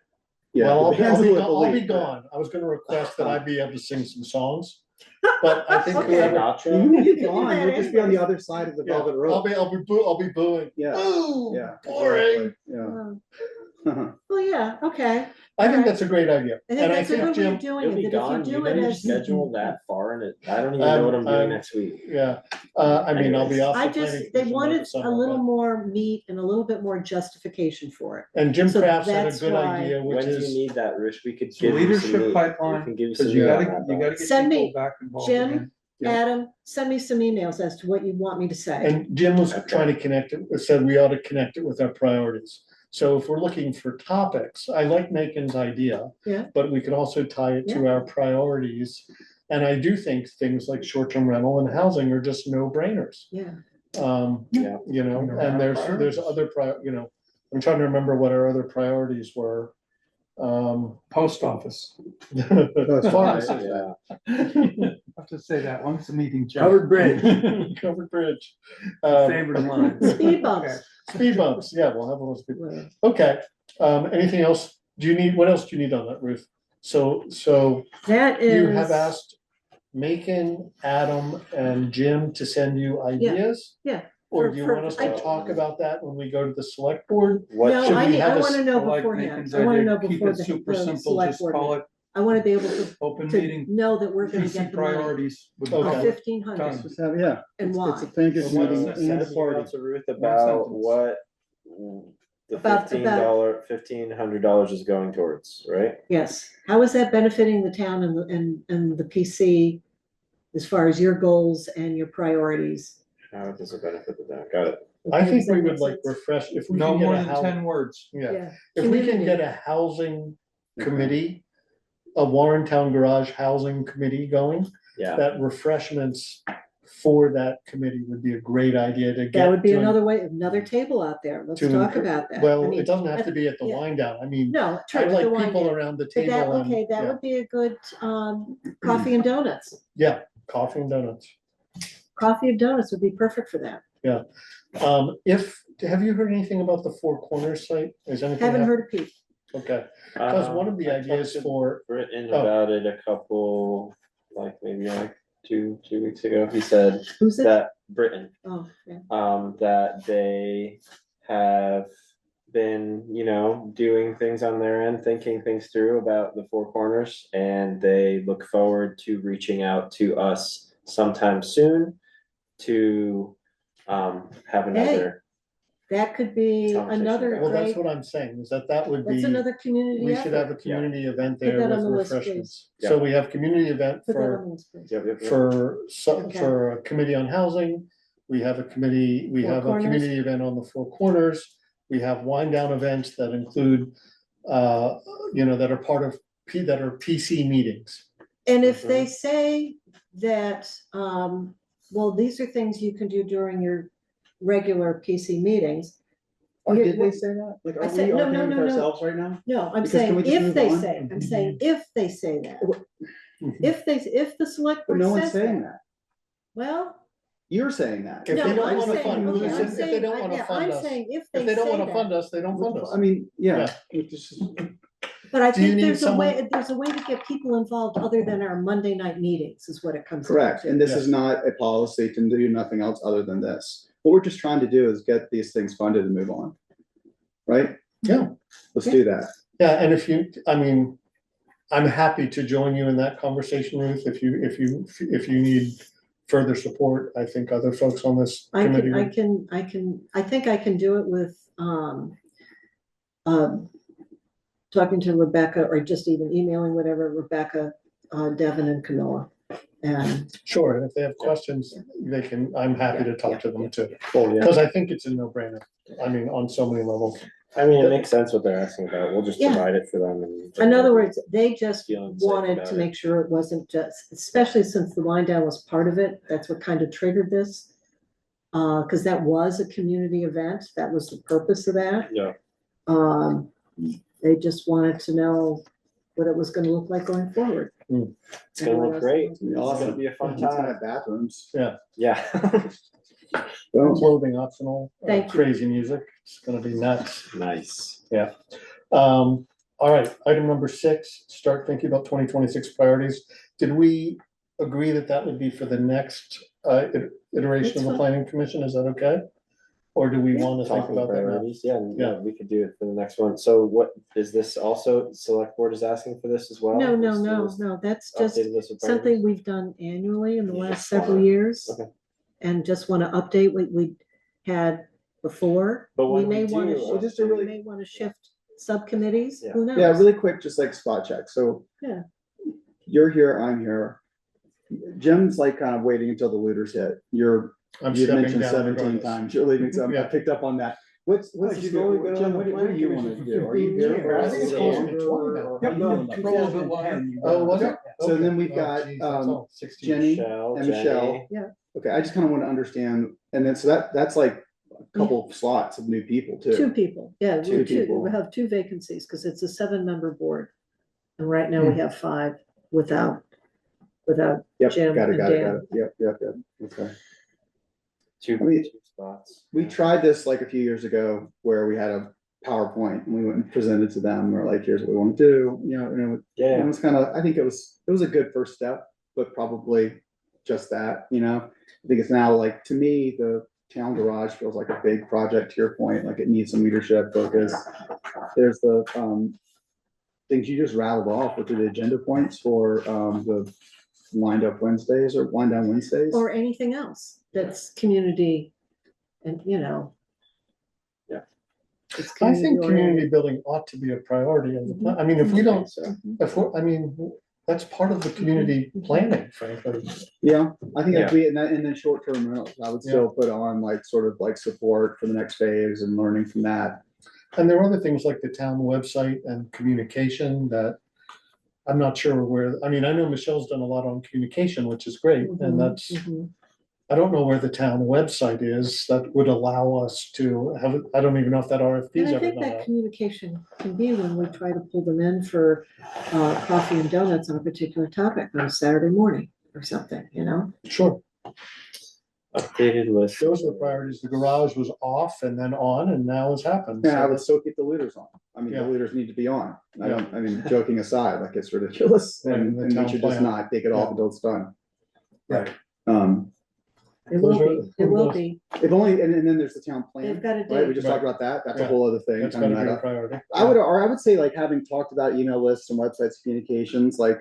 Yeah, Well, the band's a little I'll be elite, gone. I was gonna request that I be able to sing some songs. But I think Okay. whoever, but Sinatra. You won't You be can do gone, that you'll just be on the anyways. other side of the yeah, velvet I'll rope. be, I'll be booing. Yeah, Boo, yeah. boring. exactly, well, yeah, okay. I think Alright. that's a great idea. I think And I that's a think good way Jim, of doing You'll it, be that gone. if you You do it know your as. schedule that far in it. I don't even know what I'm doing next week. yeah, I mean, I'll be off I the just, planning they commission by wanted the summer, a little but- more meat and a little bit more justification for it. And Jim so Kraft had a that's good why- idea, which When do you is, need that, Rich? We could So give you some leadership meat. We pipeline, can give you some Cause meat you on gotta, that, you gotta get Send me- people back involved Jim, again. Yeah. Adam, send me some emails as to what you want me to say. and Jim was Okay. trying to connect it, said we ought to connect it with our priorities. So if we're looking for topics, I like Macon's idea. Yeah. But we could also tie it to our priorities. And I do think things like short-term rental and housing are just no-brainers. Yeah, Yeah. You know, And and there's priorities. other I'm trying to remember what our other priorities were. Post office. Pharmacy. Yeah. I have to say that once the meeting. Covered bridge, Covered bridge. favorite of mine. speed bumps. Speed bumps, yeah, we'll have one of those speed. Well, Okay, anything else? What else do you need on that, Ruth? So That you is. have asked Macon, Adam, and Jim to send you ideas? yeah. Or For- do you for- want us I- to talk about that when we go to the select board? What No, should I we need, have I a wanna know I like beforehand. Nathan's I wanna idea. know Keep before it super the simple, select just board. call meeting. it I wanna be able to, open to meeting, know that we're gonna PC get the money. priorities. with Okay. color. 1,500 Done. Just have, yeah. and It's why. a thinking So meeting send and an a email party. to Ruth One about sentence. what the About- $1,500 is going towards, right? Yes, how is that benefiting the town and the PC as far as your goals and your priorities? How does it benefit the town? Got it. I think Does that we make would like sense? refresh, if we No can get more a than house. 10 words. Yeah, Yeah. if we can Community. get a housing committee, a Warren Town Garage Housing Committee going, Yeah. that refreshments for that committee would be a great idea to get. That would be to- another way, another table out there. Let's to talk encour- about that. I Well, mean, it doesn't have to be at the yeah. wind down. I mean, No, true. I the like wine people down. around the But that, table and, okay, that yeah, would be a good, coffee and donuts. yeah, coffee and donuts. Coffee and donuts would be perfect for that. Have you heard anything about the Four Corners site? Is anything? Haven't heard a peep. Okay, because one of the I ideas talked to for, Britain Oh. about it a couple, maybe two weeks ago. He said Who's it? that Britain, Oh, yeah. that they have been, doing things on their end, thinking things through about the Four Corners, and they look forward to reaching out to us sometime soon to have another. That could be Conversation another about well, that's great, what I'm saying, is that would be. that's another community We should have effort. a community event Put there that on with the list, refreshments. please. So we have community event Put that for, on the list, please. Yep. Okay. for a committee on housing. We have a committee, we Four have a Corners. community event on the Four Corners. We have wind down events that include, that are part of that are PC meetings. And if Mhm. they say that, well, these are things you can do during your regular PC meetings, Or Here, did they what- say that? Like, I are said- we no, arguing no, with no, no. ourselves right now? No, I'm Because can saying we just if move they on? say, I'm saying if they say that, if the select But board no one's says saying that, that. well, You're saying that. If no, they don't I'm wanna saying, fund, okay, I'm if they saying, don't wanna yeah, fund I'm us, saying if if they don't say wanna that. fund us, they don't fund us. I mean, yeah. Yeah. It's just- But I Do you think need there's a way, someone- there's a way to get people involved other than our Monday night meetings is what it comes down Correct, to. and this Yes. is not a policy to do nothing else other than this. What we're just trying to do is get these things funded and move on. Right? Yeah. Let's do that. Yeah, and if you, I mean, I'm happy to join you in that conversation, Ruth, if you need further support. I think other folks on this I committee. think I can do it with, talking to Rebecca or just even emailing whatever, Rebecca, Devin and Camilla. And Sure, and if they have questions, they can, I'm happy to talk to them too, Well, yeah, because I think it's a no-brainer. I mean, on so many levels. I mean, it makes sense what they're asking about. We'll just Yeah. provide it for them and. in other words, they just Feeling safe wanted about to it. make sure it wasn't just, especially since the wind down was part of it, that's what kind of triggered this. Cause that was a community event, that was the purpose of that. Yeah, They just wanted to know what it was gonna look like going forward. it's gonna look great. It's gonna be It's awesome. gonna be a fun It's gonna time. have bathrooms. Yeah. Boom. Clothing optional, Thank you. crazy music, it's gonna be nuts. Nice. All right, item number 6, start thinking about 2026 priorities. Did we agree that that would be for the next iteration of the That's fine. planning commission? Is that okay? Or do we Yeah. want to think Talking about that now? priorities, yeah, Yeah. yeah, we could do it for the next one. So what, is this also, select board is asking for this as well? No, no, Is no, this no, that's just updated list of something priorities? we've done annually in the You last just several wanna- years. Okay. And just want to update what we had before. But We when may we want to, do, Well, just a really- we may want to shift subcommittees, Yeah. who knows? Yeah, really quick, just like spot check. So. Yeah. You're here, I'm here. Jim's like kind of waiting until the looters hit. I'm You stepping mentioned down 17 regardless. times. You're leaving, so I Yeah. picked up on that. What's the you story? go- Jim, what do you want to do? Are you here? Yeah, for I us think it's to closer go to 20 now. or how you feeling about Trolls that? at one. Oh, was it? So Okay. then we've Oh, got, geez, that's all. 16. Jenny Michelle, and Jenny. Michelle. Yeah. Okay, I just kind of want to understand, and then, so that's like a couple of slots of new people Two too. people, yeah, Two people. we have 2 vacancies, because it's a 7-member board. And right now we Hmm. have 5 without Yep, Jim got it, and got it, Dan. got it. Yep, okay. Two, I mean, two spots. We tried this like a few years ago where we had a PowerPoint and we went and presented to them. We're like, here's what we want to do, and it Yeah, was kind of, I think it was a good first step, but probably just that, I think it's now like, to me, the town garage feels like a big project, to your point, like it needs some leadership focus. There's the, things you just rattled off, which are the agenda points for, the wind up Wednesdays or wind down Wednesdays. Or anything else that's community and, Yeah. it's I think community-oriented. community building ought to be a priority of the plan. I mean, if we don't, so. that's part of the community planning, frankly. Yeah, I think Yeah. that'd be, and then short-term rentals, I would still put on like sort of like support for the next phase and learning from that. And there are other things like the town website and communication that I'm not sure where, I mean, I know Michelle's done a lot on communication, which is great, Mhm, and that's, mhm. I don't know where the town website is that would allow us to have, it. I don't even know if that And RFP's I ever think gone that out. communication can be when we try to pull them in for coffee and donuts on a particular topic on a Saturday morning or something, Sure, Updated list. those are the priorities. The garage was off and then on, and now it's happened. And I So would still keep the leaders on. I mean, the Yeah. leaders need to be on. I mean, joking aside, like it's ridiculous Right, and the we town should just plan. not take it off Yeah. until it's done. Right. It will Those are- be, it will those- be. If only, and then there's the town They've plan, got a right? We date. just talked about that. That's a Yeah. whole other thing. That's kind of gotta be a meta. priority. I would say like having talked about email lists and websites communications, like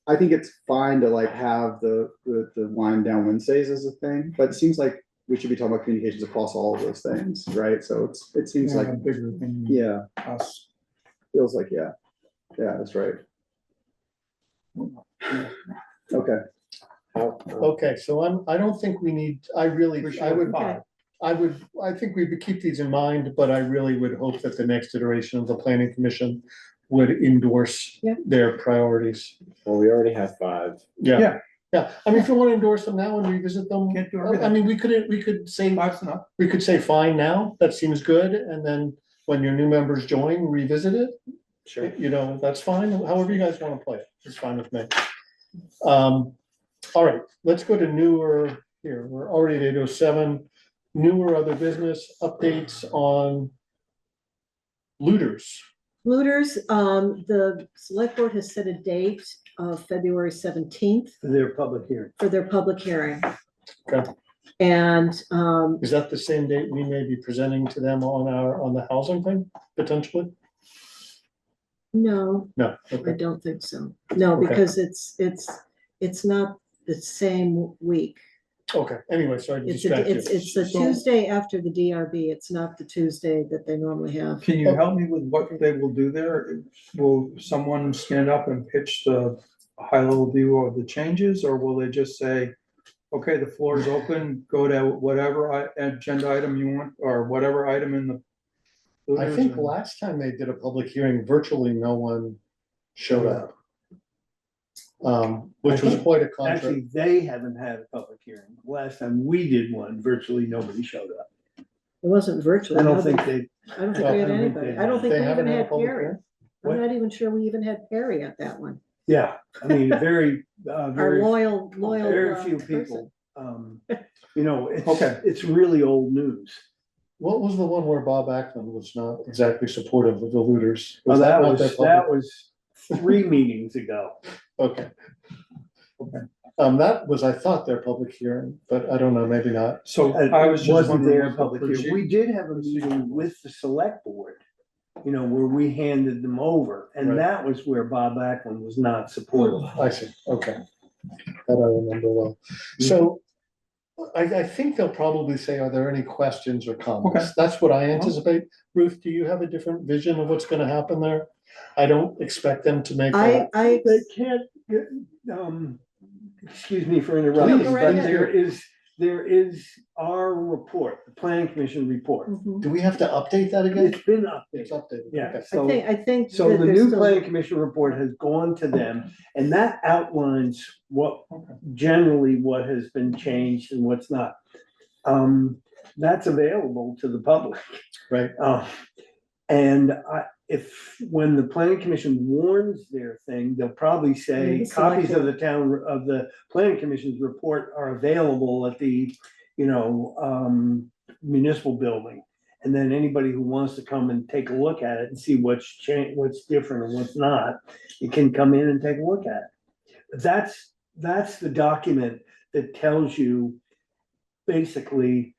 I think it's fine to like have the wind down Wednesdays as a thing, but it seems like we should be talking about communications across all of those things, right? So it seems Yeah, like, bigger than yeah, us. feels like, yeah, that's right. Okay, Okay, so I don't think we need, I We really, should I have would, five. I think we would keep these in mind, but I really would hope that the next iteration of the planning commission would endorse Yeah. their priorities. Well, we already have 5. Yeah, Yeah. Yeah, I mean, if you want to endorse them now and revisit them, Can't do I everything. mean, we could say, That's enough. we could say fine now, that seems good, and then when your new members join, revisit it. Sure. You know, that's fine, however you guys wanna play it, it's fine with me. All right, let's go to newer, here, we're already at 8:07, newer other business updates on looters. Looters, the select board has set a date of February 17th For their public hearing. for their public hearing. Okay. And, Is that the same date we may be presenting to them on the housing thing, potentially? no, No, I okay, don't think so. No, Okay. because it's not the same week. okay, anyway, sorry to It's, distract you. it's the So- Tuesday after the DRB. It's not the Tuesday that they normally have. Can you help me with what they will do there? Will someone stand up and pitch the high-level view of the changes, or will they just say, okay, the floor is open, go to whatever agenda item you want, or whatever item in the. I think last time they did a public hearing, virtually no one showed up. Which was quite a contrast. Actually, they haven't had a public hearing. Last time we did one, virtually nobody showed up. It wasn't virtual. I don't think they, I don't think Well, we I had don't think anybody. they I don't have. think They we haven't even had a had public Perry. hearing? I'm not even sure we even had Perry at that one. yeah, I mean, very, Our very, loyal, very few person. people. You know, Okay. it's really old news. What was the one where Bob Ackland was not exactly supportive of the looters? Oh, that not their was, public- that was 3 meetings ago. Okay. Okay. That was, I thought, their public hearing, but I don't know, maybe not. So It I was just wasn't wondering their what the public hearing. procedure- We did have a meeting with the select board, you know, where we handed them over, Right. and that was where Bob Ackland was not supportive. I see, okay. That I remember well. So I think they'll probably say, are there any questions or Okay. comments? That's what I anticipate. Ruth, do you have a different vision of what's gonna happen there? I don't expect them to make a, I, They can't, excuse me for interrupting, Please, go right but ahead. there is our report, the planning commission report. mhm. do we have to update that again? It's been It's updated, updated, yeah, okay. so. I think. So that the there's new still- planning commission report has gone to them, and that outlines what, generally what has been changed and what's not. That's available to the public. Right. And when the planning commission warns their thing, they'll probably Yeah, say, the copies select of the planning commission's report are available at the, municipal building. And then anybody who wants to come and take a look at it and see what's changed, what's different and what's not, you can come in and take a look at it. That's the document that tells you basically,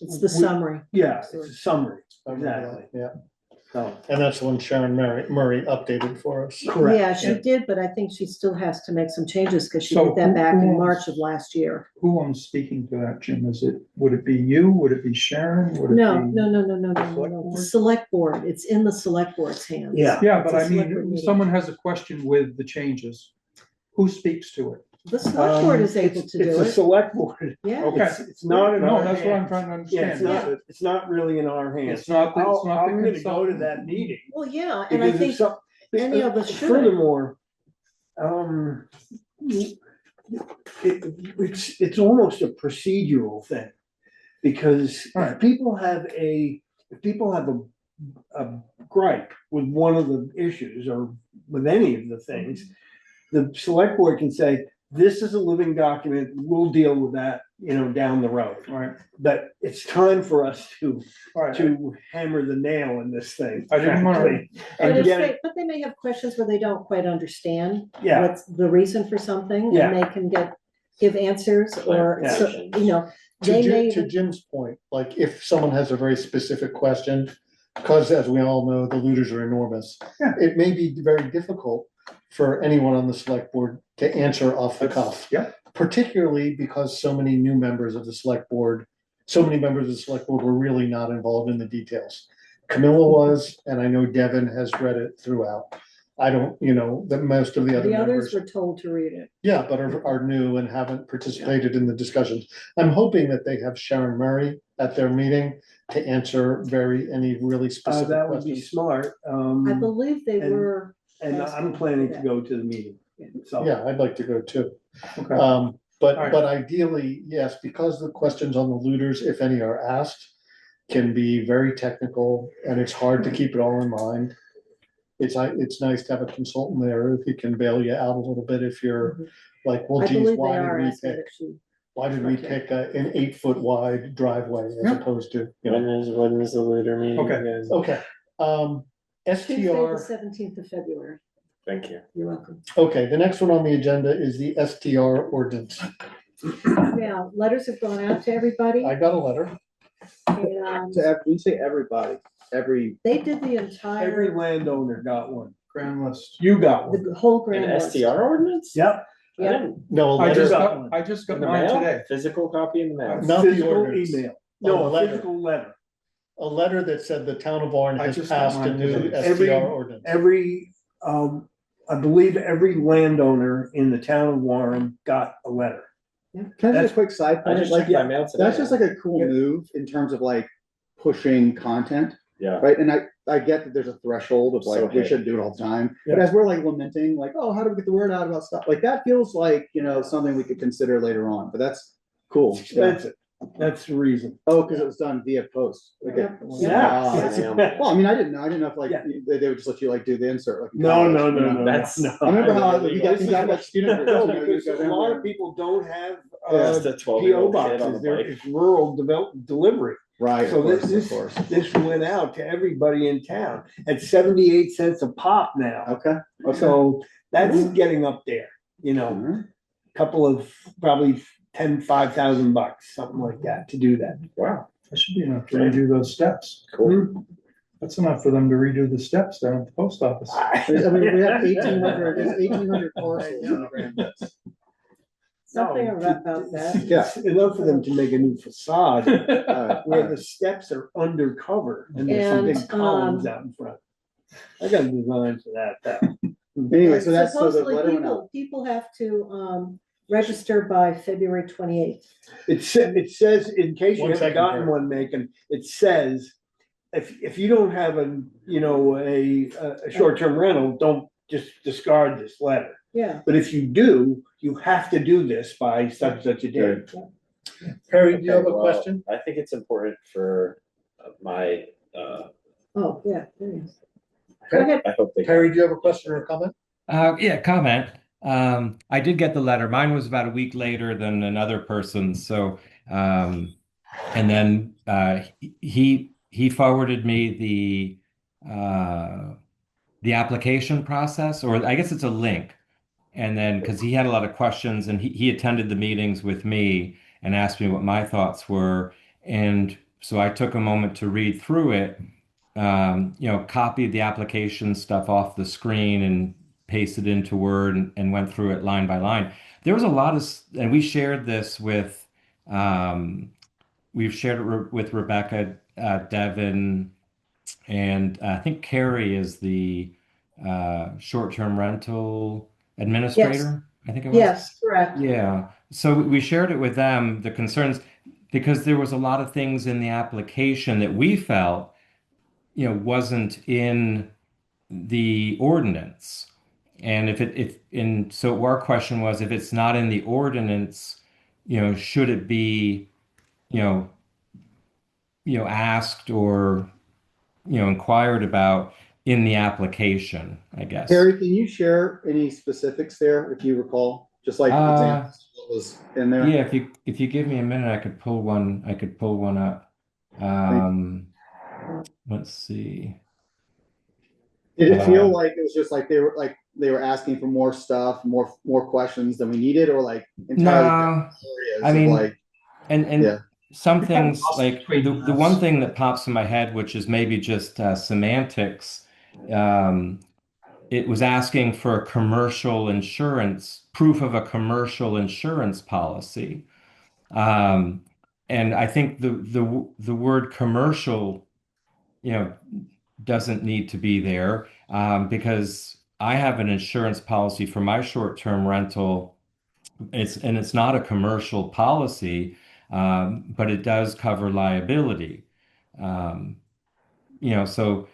It's the summary. yeah, it's a summary, I remember that, exactly. Yeah, So, and that's the one Sharon Murray updated for us. correct. Yeah, she did, but I think she still has to make some changes because she So did that back who in owns- March of last year. Who I'm speaking to that, Jim? Would it be you? Would it be Sharon? Would it No, be- no, no, no, no, no, no, select no. The board? select board. It's in the select board's hands. Yeah. Yeah, but It's a I select board mean, meeting. someone has a question with the changes. Who speaks to it? The select board is able to It's do a it. select board. Yeah. Okay. It's not in No, our that's what I'm hands. trying to Yeah, it's understand. not, it's not really in our hands. It's not, the- it's I'm not the gonna go to consultant. that meeting. Well, yeah, and I Because think if some. any of us should. Furthermore, it's almost a procedural thing. Because Right. if people have a gripe with one of the issues or with any of the things, the select board can say, this is a living document, we'll deal with that, down the road. Right, But it's time for us to right. hammer the nail in this thing. I didn't wanna- frankly, But And if get they, it, but they may have questions where they don't quite understand yeah, what's the reason for something, Yeah. and they can give answers, or, Yeah. so, they may. To Jim's point, like if someone has a very specific question, because as we all know, the looters are enormous. Yeah. It may be very difficult for anyone on the select board to answer off the cuff. Yeah. Particularly because so many new members of the select board, so many members of the select board were really not involved in the details. Camilla was, and I know Devin has read it throughout. I don't, that most of the other The others members. were told to read it. Yeah, but are new and haven't participated in the discussions. I'm hoping that they have Sharon Murray at their meeting to answer any really specific that would be questions. smart. I believe they and- were. And I'm planning to go to the meeting. So, Yeah, I'd like to go too. Okay. But, All right. but ideally, yes, because the questions on the looters, if any are asked, can be very technical and it's hard to keep it all in mind. It's nice to have a consultant there who can bail you out a little bit if you're like, well, I geez, believe they why did are we asking pick, that she, why did we Okay. pick an 8 foot wide driveway as Yep. opposed to, you know? When is the looter meeting Okay. again? Okay, Tuesday, the STR, 17th of February. Thank you. You're welcome. okay, the next one on the agenda is the STR ordinance. Now, letters have gone out to everybody, I got a letter. and We say everybody, every, they did the every entire, landowner got one. Grand list. You got one. the whole An grand list. STR ordinance? Yep. I Yeah. didn't- No, a I letter, just got got, one. I just got In the mine mail? today. Physical copy in the mail? Not the Physical ordinance. email. A No, a letter. physical letter. a letter that said the town of Warren I has just got passed a mine new today. Every- STR ordinance. I believe every landowner in the town of Warren got a letter. can I just a quick side I point, just like, checked my mail today. that's just like a cool move in terms of like pushing content, Yeah, right? And I get that there's a threshold of So like, we hey. shouldn't do it all the time, but Yeah. as we're like lamenting, like, oh, how do we get the word out about stuff? Like, that feels like, something we could consider later on, but that's cool. It's Yeah. expensive. That's the reason. Oh, because it was done via post. Okay. Yep. Ah, Yeah. that's- Well, I mean, I didn't know if like, Yeah. they would just let you like do the insert. Like in No, college, no, you no, know? no. That's- no. I remember how I you got like student. No, groups, because you a go down lot there. of people don't have, Just a PO 12-year-old kid on boxes. the There bike. is rural delivery. Right, So of course, this, of course. this went out to everybody in town at 78 cents a pop now. Okay. So that's getting up there, Alright. couple of probably 5,000 bucks, something like that to do that. wow, That should be enough to redo those steps. cool. That's enough for them to redo the steps down at the post office. I mean, we have 1,800 parcels in the grand list. Something No, about that. Yeah. It's enough for them to make a new facade Alright, where alright. the steps are undercover and there's some And, big columns out in front. I got a design for that, though. Anyway, so the Supposedly, letter went out. people have to, register by February 28th. It says, in case you One haven't second, gotten Barry. one, Macon, it says, if you don't have a short-term rental, don't just discard this letter. Yeah, But if you do, you have to do this by such and such a date. Perry, do you have Okay, a well, question? I think it's important for my, oh, yeah, there it is. Go ahead. I hope they. Perry, do you have a question or a comment? Yeah, comment. I did get the letter. Mine was about a week later than another person's. So, and then he forwarded me the application process, or I guess it's a link. And then because he had a lot of questions, and he attended the meetings with me and asked me what my thoughts were, and so I took a moment to read through it. Copied the application stuff off the screen and pasted into Word and went through it line by line. There was a lot of, and we shared this with, we've shared it with Rebecca, Devin, and I think Carrie is the short-term rental administrator, I think it was. Yes, correct. Yeah. So we shared it with them, the concerns, because there was a lot of things in the application that we felt wasn't in the ordinance. And so our question was, if it's not in the ordinance, should it be, asked or, inquired about in the application, I guess. Harry, can you share any specifics there, if you recall? Just like examples of what was in there? Yeah, if you give me a minute, I could pull one up. Let's see. Did it feel like it was just like they were asking for more stuff, more questions than we needed, or like entirely No, different areas I of mean, like, and Yeah. some things like the one thing that pops in my head, which is maybe just semantics, it was asking for a commercial insurance, proof of a commercial insurance policy. And I think the word commercial, doesn't need to be there, because I have an insurance policy for my short-term rental. It's not a commercial policy, but it does cover liability. So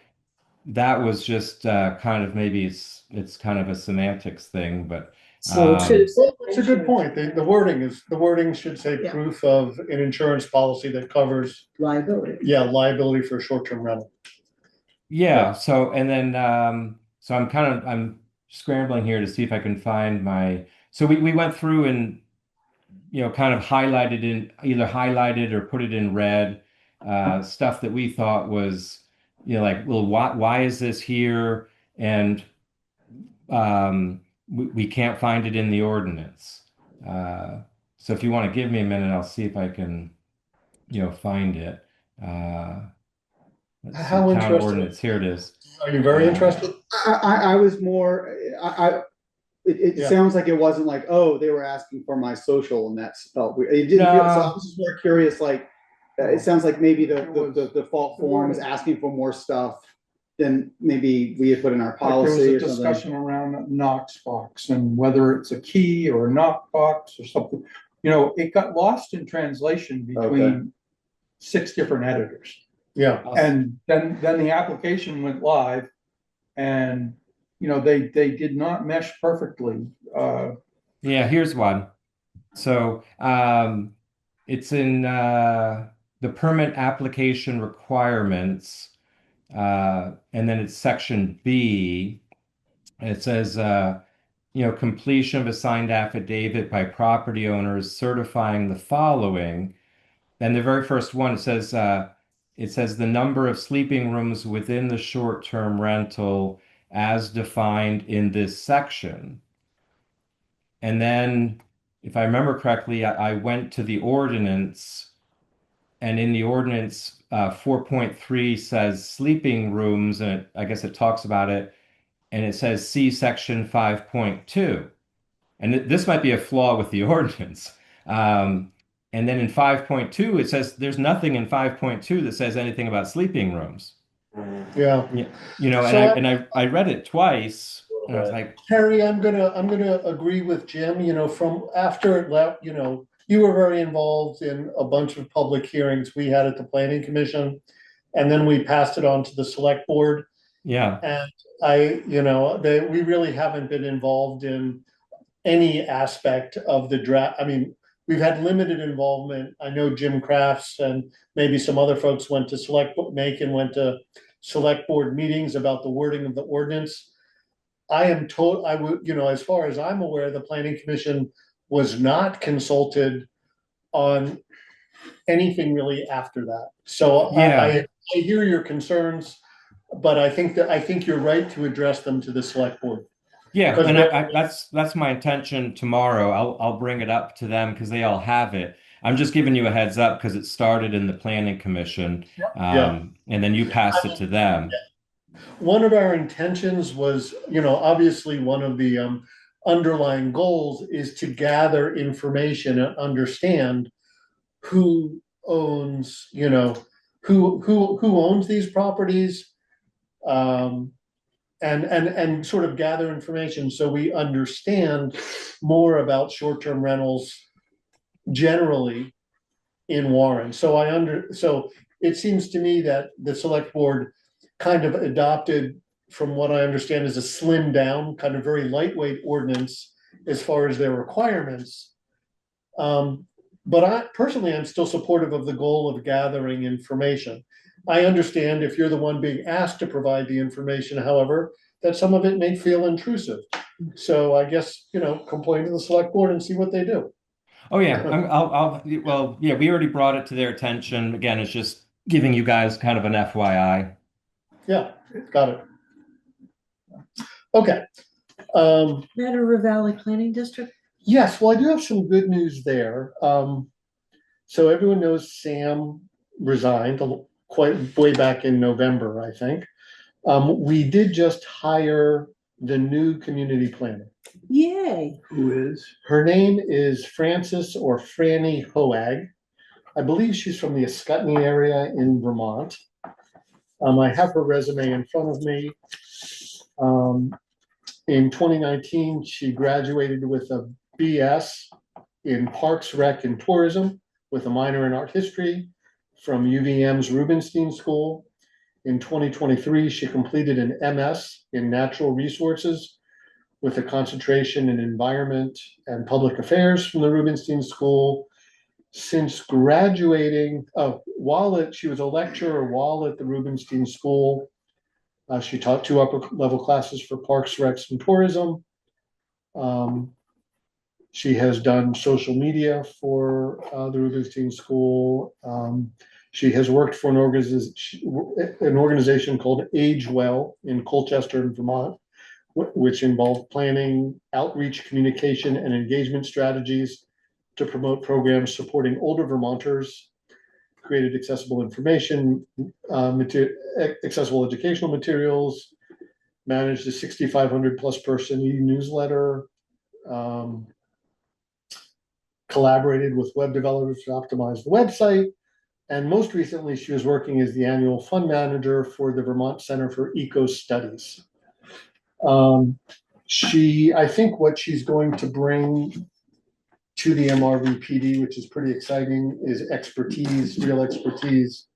that was just kind of maybe it's kind of a semantics thing, but So it should have Well, said. it's a good point. The wording should say Yeah. proof of an insurance policy that covers, Liability. yeah, liability for short-term rental. yeah. So and then so I'm scrambling here to see if I can find my. So we went through and kind of highlighted in either highlighted or put it in red stuff that we thought was like, well, why is this here? And we can't find it in the ordinance. So if you want to give me a minute, I'll see if I can, find it. Uh, let's see, How town interested? ordinance. Here it is. Are you very interested? I was more, it Yeah. sounds like it wasn't like, oh, they were asking for my social and that's felt weird. It didn't feel, so I was just more curious, like, it sounds like maybe the default form is asking for more stuff than maybe we had put in our Like there policy or was a something. discussion around Knox box and whether it's a key or a knock box or something. It got lost in translation between 6 different editors. Yeah, And then the application went live and, they did not mesh perfectly. Yeah, here's one. So it's in the permit application requirements, and then it's section B. It says, completion of a signed affidavit by property owners certifying the following. And the very first one, it says the number of sleeping rooms within the short-term rental as defined in this section. And then, if I remember correctly, I went to the ordinance, and in the ordinance, 4.3 says sleeping rooms, and I guess it talks about it, and it says see section 5.2. And this might be a flaw with the ordinance. And then in 5.2, it says there's nothing in 5.2 that says anything about sleeping rooms. yeah. Yeah, and I read it twice, and I was like, Harry, I'm gonna agree with Jim, from after it left, you were very involved in a bunch of public hearings we had at the planning commission. And then we passed it on to the select board. yeah, And we really haven't been involved in any aspect of the draft. I mean, we've had limited involvement. I know Jim Crafts and maybe some other folks went to Macon went to select board meetings about the wording of the ordinance. I would, as far as I'm aware, the planning commission was not consulted on anything really after that. So Yeah. I hear your concerns, but I think you're right to address them to the select board. yeah, Because and that's my intention tomorrow. I'll bring it up to them because they all have it. I'm just giving you a heads up because it started in the planning commission, Yeah. and then you passed it to them. One of our intentions was, obviously one of the underlying goals is to gather information and understand who owns, who owns these properties, and sort of gather information so we understand more about short-term rentals generally in Warren. So it seems to me that the select board kind of adopted, from what I understand, is a slimmed down, kind of very lightweight ordinance as far as their requirements. But I'm still supportive of the goal of gathering information. I understand if you're the one being asked to provide the information, however, that some of it may feel intrusive. So I guess, complain to the select board and see what they do. Oh yeah, well, yeah, we already brought it to their attention. Again, it's just giving you guys kind of an FYI. Yeah, got it. Okay. River Valley Planning District. Yes, well, I do have some good news there. So everyone knows Sam resigned quite way back in November, I think. We did just hire the new community planner. Yay. Who is? Her name is Frances or Franny Hoag. I believe she's from the Ascutney area in Vermont. I have her resume in front of me. In 2019, she graduated with a BS in Parks, Rec, and Tourism with a minor in art history from UVM's Rubenstein School. In 2023, she completed an MS in natural resources with a concentration in environment and public affairs from the Rubenstein School. Since graduating, she was a lecturer while at the Rubenstein School. She taught 2 upper level classes for Parks, Recs, and Tourism. She has done social media for the Rubenstein School. She has worked for an organization called Age Well in Colchester, Vermont, which involved planning, outreach, communication, and engagement strategies to promote programs supporting older Vermonters, created accessible information, accessible educational materials, managed a 6,500 plus person e-newsletter, collaborated with web developers to optimize the website. And most recently, she was working as the annual fund manager for the Vermont Center for Eco Studies. I think what she's going to bring to the MRVPD, which is pretty exciting, is real expertise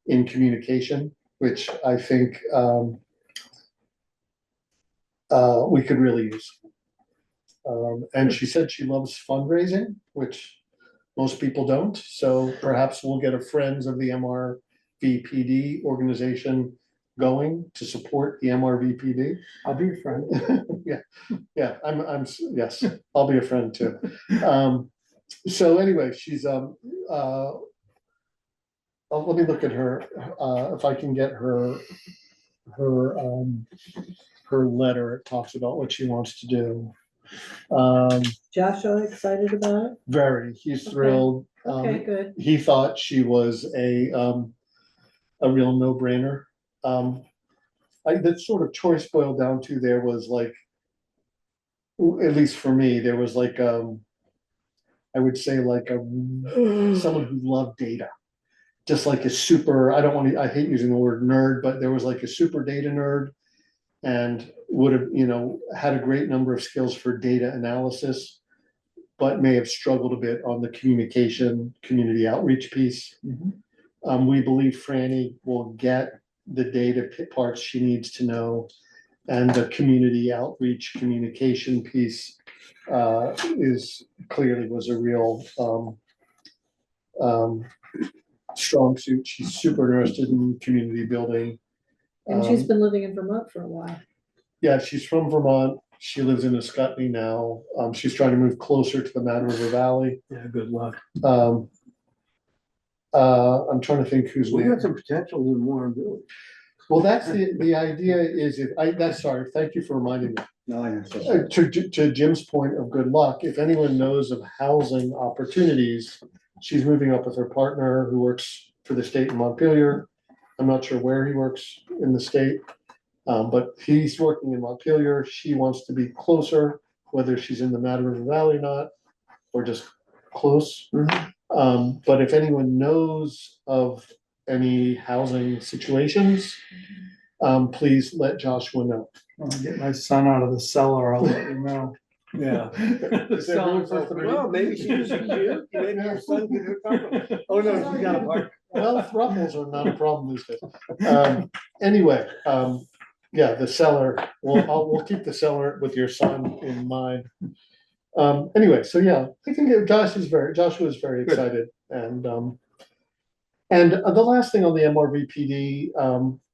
in communication, which I think we could really use. And she said she loves fundraising, which most people don't. So perhaps we'll get a Friends of the MRVPD organization going to support the MRVPD. I'll be your friend. Yeah, yes, I'll be a friend too. So anyway, she's, let me look at her, if I can get her letter. It talks about what she wants to do. Joshua excited about it? Very, he's thrilled. Okay, good. He thought she was a real no-brainer. The sort of choice boiled down to there was like, at least for me, there was like, I would say like someone who loved data. Just like a super, I hate using the word nerd, but there was like a super data nerd and would have, had a great number of skills for data analysis, but may have struggled a bit on the community outreach piece. We believe Franny will get the data parts she needs to know, and the community outreach communication piece was a real strong suit. She's super interested in community building. And she's been living in Vermont for a while. Yeah, she's from Vermont. She lives in Ascutney now. She's trying to move closer to the Mad River Valley. Yeah, good luck. I'm trying to think who's. We got some potential in Warren Village. Well, that's the idea is sorry, thank you for reminding me. No, I understand. To Jim's point of good luck, if anyone knows of housing opportunities, she's moving up with her partner who works for the state in Montpelier. I'm not sure where he works in the state, but he's working in Montpelier. She wants to be closer, whether she's in the Mad River Valley or not, or just close. But if anyone knows of any housing situations, please let Joshua know. When I get my son out of the cellar, I'll let you know. Yeah. Well, maybe she was cute. Maybe your son could hook up. Oh, no, she's got a partner. Well, throuples are not a problem these days. Anyway, the cellar, we'll keep the cellar with your son in mind. Anyway, so yeah, I think Joshua is very excited. And the last thing on the MRVPD,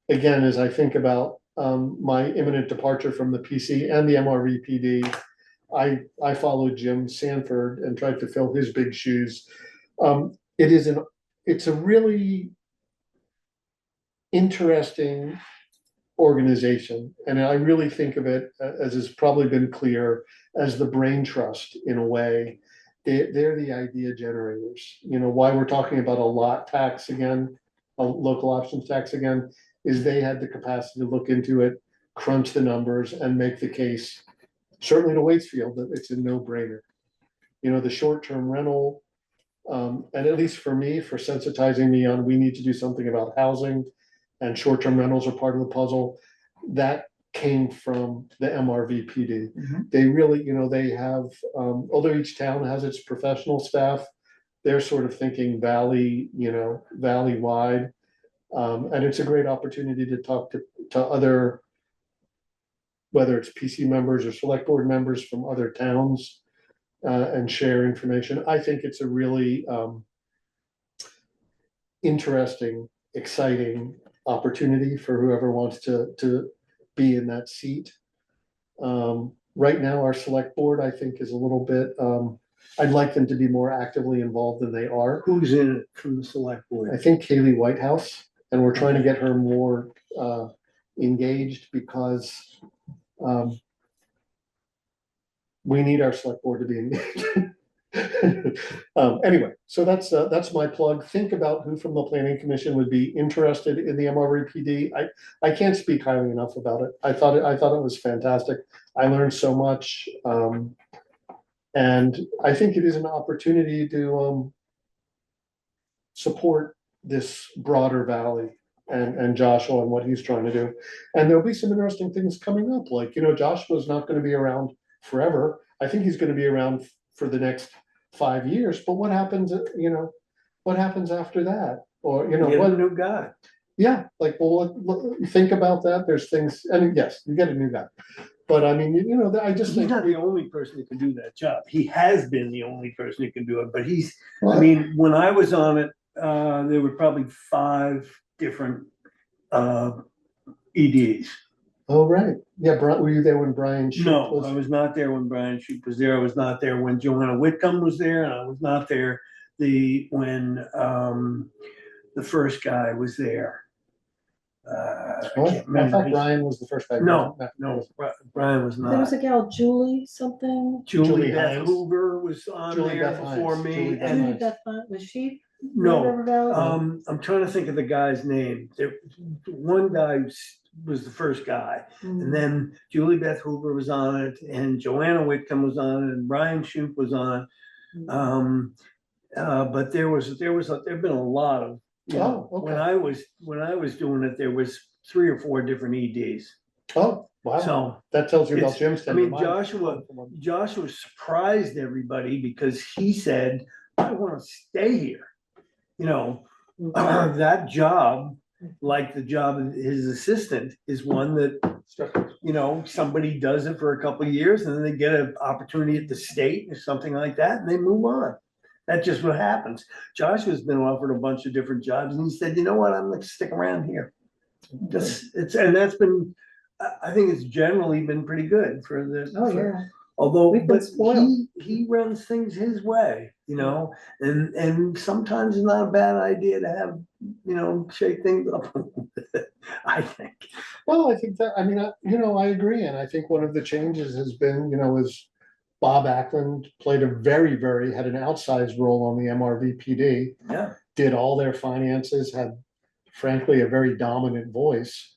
again, as I think about my imminent departure from the PC and the MRVPD, I followed Jim Sanford and tried to fill his big shoes. It's a really interesting organization, and I really think of it, as has probably been clear, as the brain trust in a way. They're the idea generators. Why we're talking about a lot tax again, a local options tax again, is they had the capacity to look into it, crunch the numbers, and make the case, certainly to Waitsfield, that it's a no-brainer. The short-term rental, and at least for me, for sensitizing me on we need to do something about housing, and short-term rentals are part of the puzzle, that came from the MRVPD. They really, they have, although each town has its professional staff, they're sort of thinking valley, valley-wide. And it's a great opportunity to talk to other, whether it's PC members or select board members from other towns, and share information. I think it's a really, interesting, exciting opportunity for whoever wants to be in that seat. Right now, our select board, I think, is a little bit, I'd like them to be more actively involved than they are. Who's in it from the select I board? think Kaylee Whitehouse, and we're trying to get her more engaged because we need our select board to be engaged. Anyway, so that's my plug. Think about who from the planning commission would be interested in the MRVPD. I can't speak highly enough about it. I thought it was fantastic. I learned so much. And I think it is an opportunity to support this broader valley and Joshua and what he's trying to do. And there'll be some interesting things coming up, like, Joshua's not gonna be around forever. I think he's gonna be around for the next 5 years, but what happens, what happens after that? Or, Get a what, new guy. yeah, like, well, think about that. There's things, I mean, yes, you get a new guy. But I mean, I just He's think, not the only person who can do that job. He has been the only person who can do it, but I well, mean, when I was on it, there were probably 5 different EDs. oh, right. Yeah, were you there when Brian Shoup No, was? I was not there when Brian Shoup was there. I was not there when Joanna Whitcomb was there, and I was not there when the first guy was there. I Oh, can't I remember. thought his- Brian was the first guy. No, Brian was There was not. a gal, Julie something. Julie Julie Beth Hines. Hoover was on Julie there Beth before Hines. me, Julie Beth and Julie Beth, was she? no, River Valley? I'm trying to think of the guy's name. One guy was the first guy, and then Julie Beth Hoover was on it, and Joanna Whitcomb was on it, and Brian Shoup was on it. But there've been a lot of, Oh, okay. when I was doing it, there was 3 or 4 different EDs. Oh, wow. So, That tells you about it's- Jim's. I mean, tenure. Joshua surprised everybody because he said, I want to stay here. That job, like the job of his assistant, is one that, somebody does it for a couple of years and then they get an opportunity at the state or something like that and they move on. That's just what happens. Joshua's been offered a bunch of different jobs and he said, you know what, I'm gonna stick around here. And that's been, I think it's generally been pretty good for the. Oh, yeah. Although, We've been but spoiled. he runs things his way, and sometimes it's not a bad idea to have, shake things up a little bit, I think. Well, I think that, I mean, I agree. And I think one of the changes has been, is Bob Ackland had an outsized role on the MRVPD. Yeah. Did all their finances, had frankly a very dominant voice.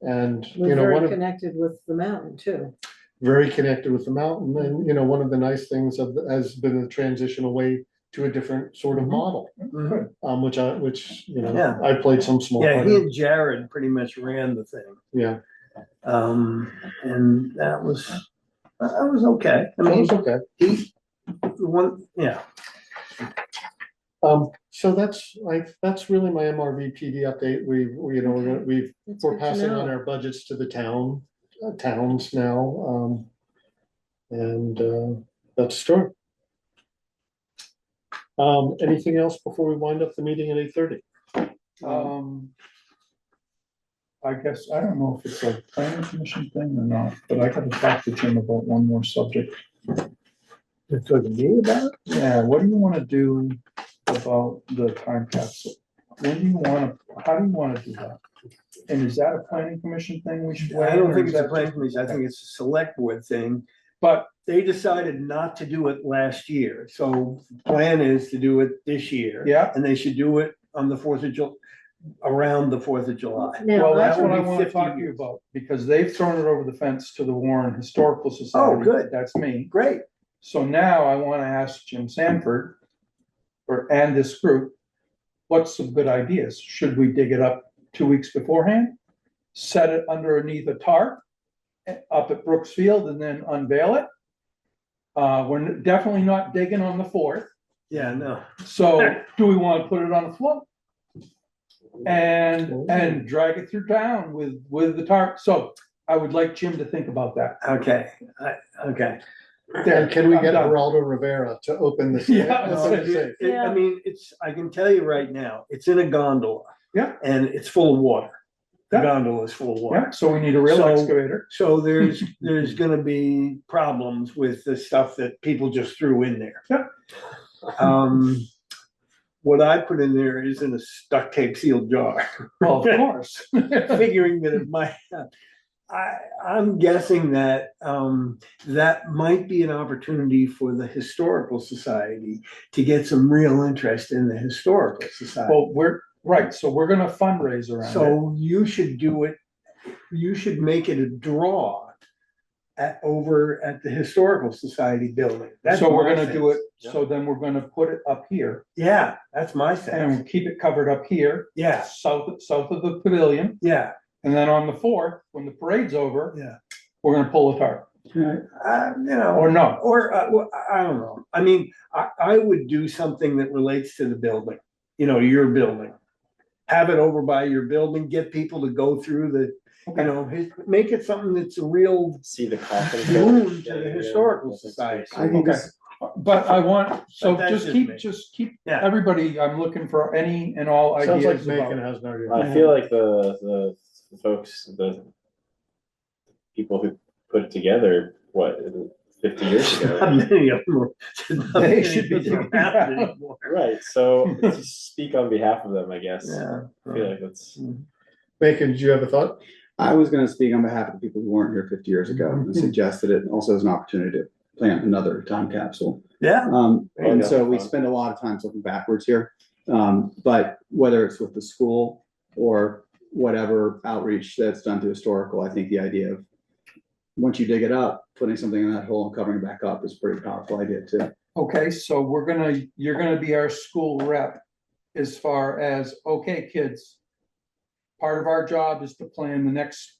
And, We're one very of, connected with the mountain too. very connected with the mountain. And, one of the nice things has been the transition away to a different sort of model. Which, Yeah. I played some small Yeah, part he in. and Jared pretty much ran the thing. Yeah, And that was okay. I so mean, it's okay. yeah. So that's really my MRVPD update. We're That's we're good to passing on know. our budgets to the towns now. And that's the story. Anything else before we wind up the meeting at 8:30? I guess, I don't know if it's a planning commission thing or not, but I gotta talk to Jim about one more subject. You're talking to me about it? Yeah, what do you wanna do about the time capsule? How do you wanna do that? And is that a planning commission thing we should? I don't think it's a plan planning commission. I think it's a select board thing. But They decided not to do it last year, so the plan is to do it this year. Yeah. And they should do it on the 4th of July, around the 4th of July. Now, well, that's that would what I be wanna 50 talk to you years. about, because they've thrown it over the fence to the Warren Historical Society. Oh, good. That's me. Great. So now I wanna ask Jim Sanford and this group, what's some good ideas? Should we dig it up 2 weeks beforehand? Set it underneath a tarp up at Brooks Field and then unveil it? We're definitely not digging on the 4th. Yeah, no. So do we wanna put it on the float? and drag it through town with the tar. So I would like Jim to think about that. Okay, okay. And can we I'm get done. Geraldo Rivera to open this? Yeah. open the safe? I mean, I can tell you right now, it's in a gondola. Yeah. And it's full of water. The Yeah. gondola is full of water. Yeah, so we need a real So- excavator. So there's gonna be problems with the stuff that people just threw in there. Yeah. What I put in there is in a duct tape sealed jar, Well, of course. figuring that it might, I'm guessing that, that might be an opportunity for the Historical Society to get some real interest in the Historical Society. Well, so we're gonna fundraise around it. So you should do it, you should make it a draw over at the Historical Society building. That's So we're my gonna do it, sense. so then we're gonna put it up here Yeah, that's my and sense. we'll keep it covered up here, Yeah, south of the pavilion. yeah, And then on the fourth, when the parade's over, yeah. we're gonna pull the tarp, You know, or no. or, well, I don't know. I mean, I would do something that relates to the building, your building. Have it over by your building, get people to go through make it something that's a real See the coffin. boon to the Historical Society. I think Okay. this, But I want, so But that's just just me. keep, Yeah. everybody, I'm looking for any and all Sounds like ideas Macon about. has no idea. I feel like the folks, the people who put it together, 50 years Not ago? many of them were- not They many should be of them doing have that. it anymore. Right, so just speak on behalf of them, I guess. Yeah. I feel like that's, Macon, did you have a thought? I was gonna speak on behalf of the people who weren't here 50 years ago and suggested it also as an opportunity to plant another time capsule. Yeah. And Yeah. so we spend a lot of time looking backwards here. But whether it's with the school or whatever outreach that's done to historical, I think the idea of once you dig it up, putting something in that hole and covering it back up is a pretty powerful idea too. Okay, so you're gonna be our school rep as far as, okay, kids. Part of our job is to plan the next,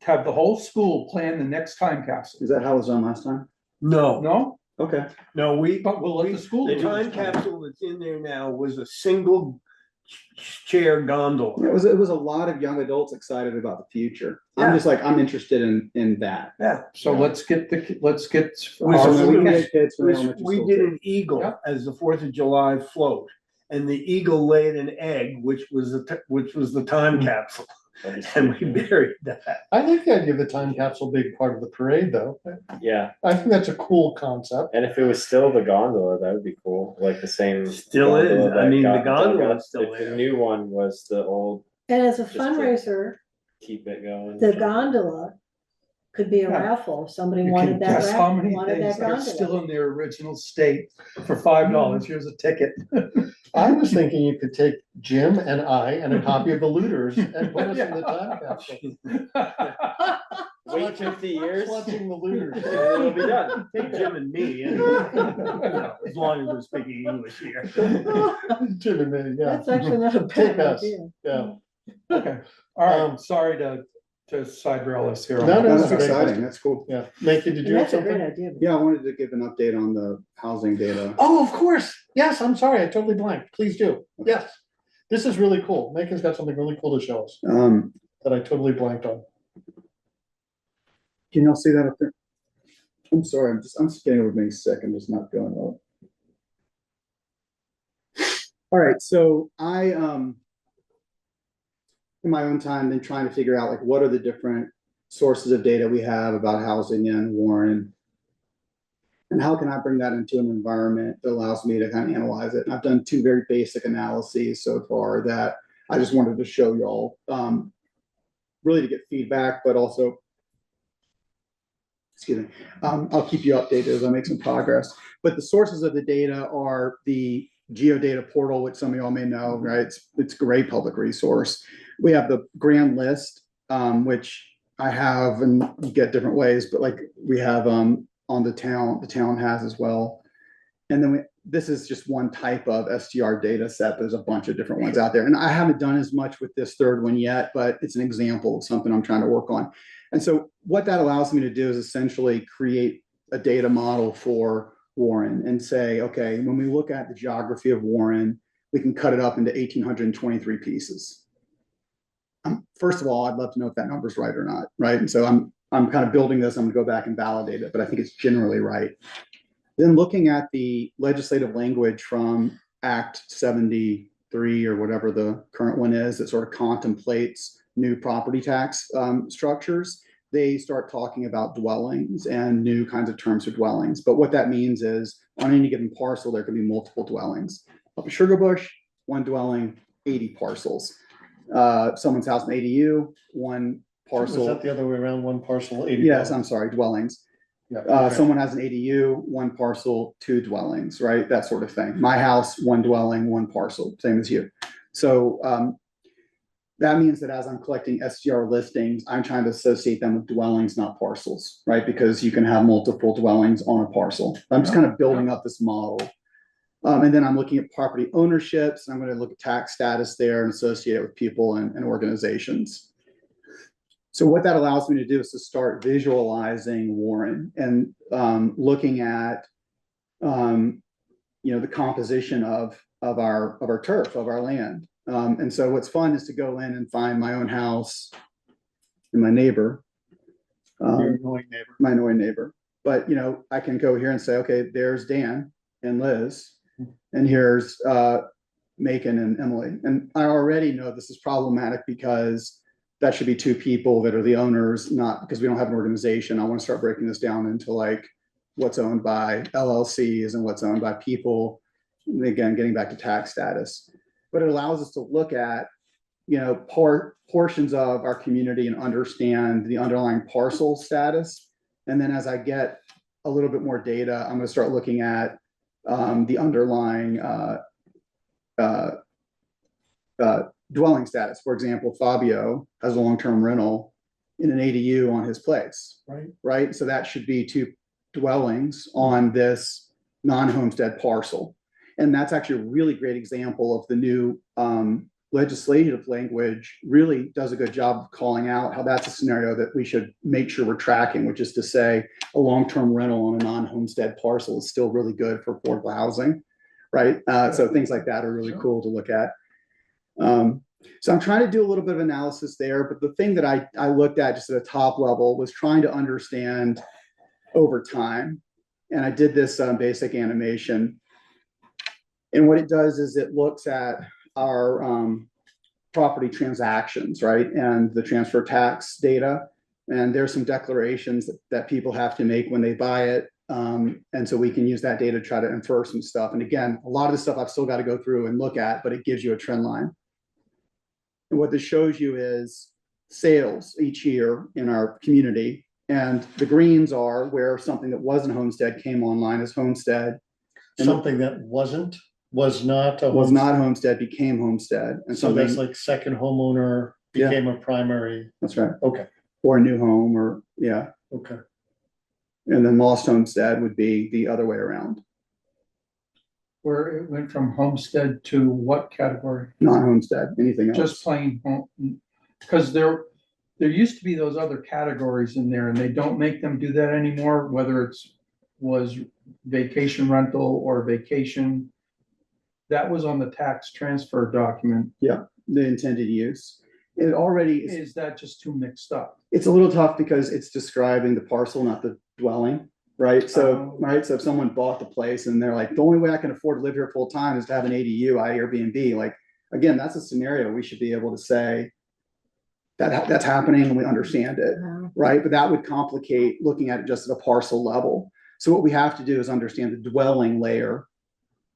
have the whole school plan the next time capsule. Is that how it was done last time? No, No, Okay. no, but we'll let the school. the do time this. capsule that's in there now was a single chair gondola. It was a lot of young adults excited about the future. Yeah. I'm just like, I'm interested in that. Yeah. So let's get. We- Also, so we we- can get kids from We elementary we school did too. an eagle Yeah. as the 4th of July float. And the eagle laid an egg, which was the time capsule, and we buried that. I like the idea of the time capsule being part of the parade, though. yeah, I think that's a cool concept. and if it was still the gondola, that would be cool, like the same. Still is. gondola I that mean, the got dug gondola up. is still If the there. new one was the old, And as a Just to- fundraiser, keep it going. the gondola could be a Yeah. raffle. Somebody You can wanted that guess how many wanted things that that are still gondola. in their original state for $5. Here's a ticket. I was thinking you could take Jim and I and a copy of the Looters and put us in the time capsule. Wait 50 years, and Clutching the Looters. it'll be done. Take Jim and me, and, as long as we're speaking English here. Jim and me, yeah. That's actually not a Take bad us. idea. Yeah. Okay, all right, sorry to side rail us here. on No, that. no, That's great. exciting. That's cool. Yeah. Macon, did you have That's a great something? idea. Yeah, I wanted to give an update on the housing data. Oh, of course. Yes, I'm sorry. I totally blanked. Please do. Yes. This is really cool. Macon's got something really cool to show us that I totally blanked on. Can y'all see that up there? I'm sorry, I'm just getting over being sick. I'm just not feeling well. All right, so I, in my own time, been trying to figure out like what are the different sources of data we have about housing in Warren. And how can I bring that into an environment that allows me to kind of analyze it? And I've done two very basic analyses so far that I just wanted to show y'all, really to get feedback, but also, excuse me, I'll keep you updated as I make some progress. But the sources of the data are the GeoData portal, which some of y'all may know, right? It's a great public resource. We have the grand list, which I have, and you get different ways, but like we have on the town has as well. And then this is just one type of STR data set. There's a bunch of different ones out there. And I haven't done as much with this third one yet, but it's an example of something I'm trying to work on. And so what that allows me to do is essentially create a data model for Warren and say, okay, when we look at the geography of Warren, we can cut it up into 1,823 pieces. First of all, I'd love to know if that number's right or not, right? And so I'm kind of building this, I'm gonna go back and validate it, but I think it's generally right. Then looking at the legislative language from Act 73 or whatever the current one is, that sort of contemplates new property tax structures, they start talking about dwellings and new kinds of terms for dwellings. But what that means is on any given parcel, there can be multiple dwellings. Up at Sugar Bush, one dwelling, 80 parcels. Someone's house in ADU, one Was parcel. that the other way around, one parcel, 80? Yes, I'm sorry, dwellings. Yeah, okay. Someone has an ADU, one parcel, two dwellings, right? That sort of thing. My house, one dwelling, one parcel, same as you. So that means that as I'm collecting STR listings, I'm trying to associate them with dwellings, not parcels, right? Because you can have multiple dwellings on a parcel. I'm just kind of building up this model. And then I'm looking at property ownerships. I'm going to look at tax status there and associate it with people and organizations. So what that allows me to do is to start visualizing Warren and looking at, the composition of our turf, of our land. And so what's fun is to go in and find my own house and my neighbor, Your annoying neighbor. my annoying neighbor. But, I can go here and say, okay, there's Dan and Liz, and here's Macon and Emily. And I already know this is problematic because that should be two people that are the owners, not because we don't have an organization. I want to start breaking this down into like what's owned by LLCs and what's owned by people. And again, getting back to tax status, but it allows us to look at, portions of our community and understand the underlying parcel status. And then as I get a little bit more data, I'm going to start looking at the underlying dwelling status. For example, Fabio has a long-term rental in an ADU on his place, right? So that should be two dwellings on this non-homestead parcel. And that's actually a really great example of the new legislative language really does a good job of calling out how that's a scenario that we should make sure we're tracking, which is to say a long-term rental on a non-homestead parcel is still really good for affordable housing, right? So things like that are really cool to look at. So I'm trying to do a little bit of analysis there, but the thing that I looked at just at a top level was trying to understand over time. And I did this basic animation. And what it does is it looks at our property transactions, right? And the transfer tax data. And there's some declarations that people have to make when they buy it. And so we can use that data to try to infer some stuff. And again, a lot of the stuff I've still got to go through and look at, but it gives you a trend line. And what this shows you is sales each year in our community. And the greens are where something that wasn't homestead came online as homestead. And Something that was not. was not homestead became homestead. And So something that's like second homeowner became a primary. that's right. Okay, Or a new home or okay. and then lost homestead would be the other way around. Where it went from homestead to what category? Non-homestead, anything else. Just plain home, because there used to be those other categories in there and they don't make them do that anymore, whether was vacation rental or vacation. That was on the tax transfer document. the intended use. It already is, Is that just too mixed up? it's a little tough because it's describing the parcel, not the dwelling, right? So, right, so if someone bought the place and they're like, the only way I can afford to live here full time is to have an ADU, Airbnb, like, again, that's a scenario we should be able to say that that's happening and we understand it, right? But that would complicate looking at it just at a parcel level. So what we have to do is understand the dwelling layer,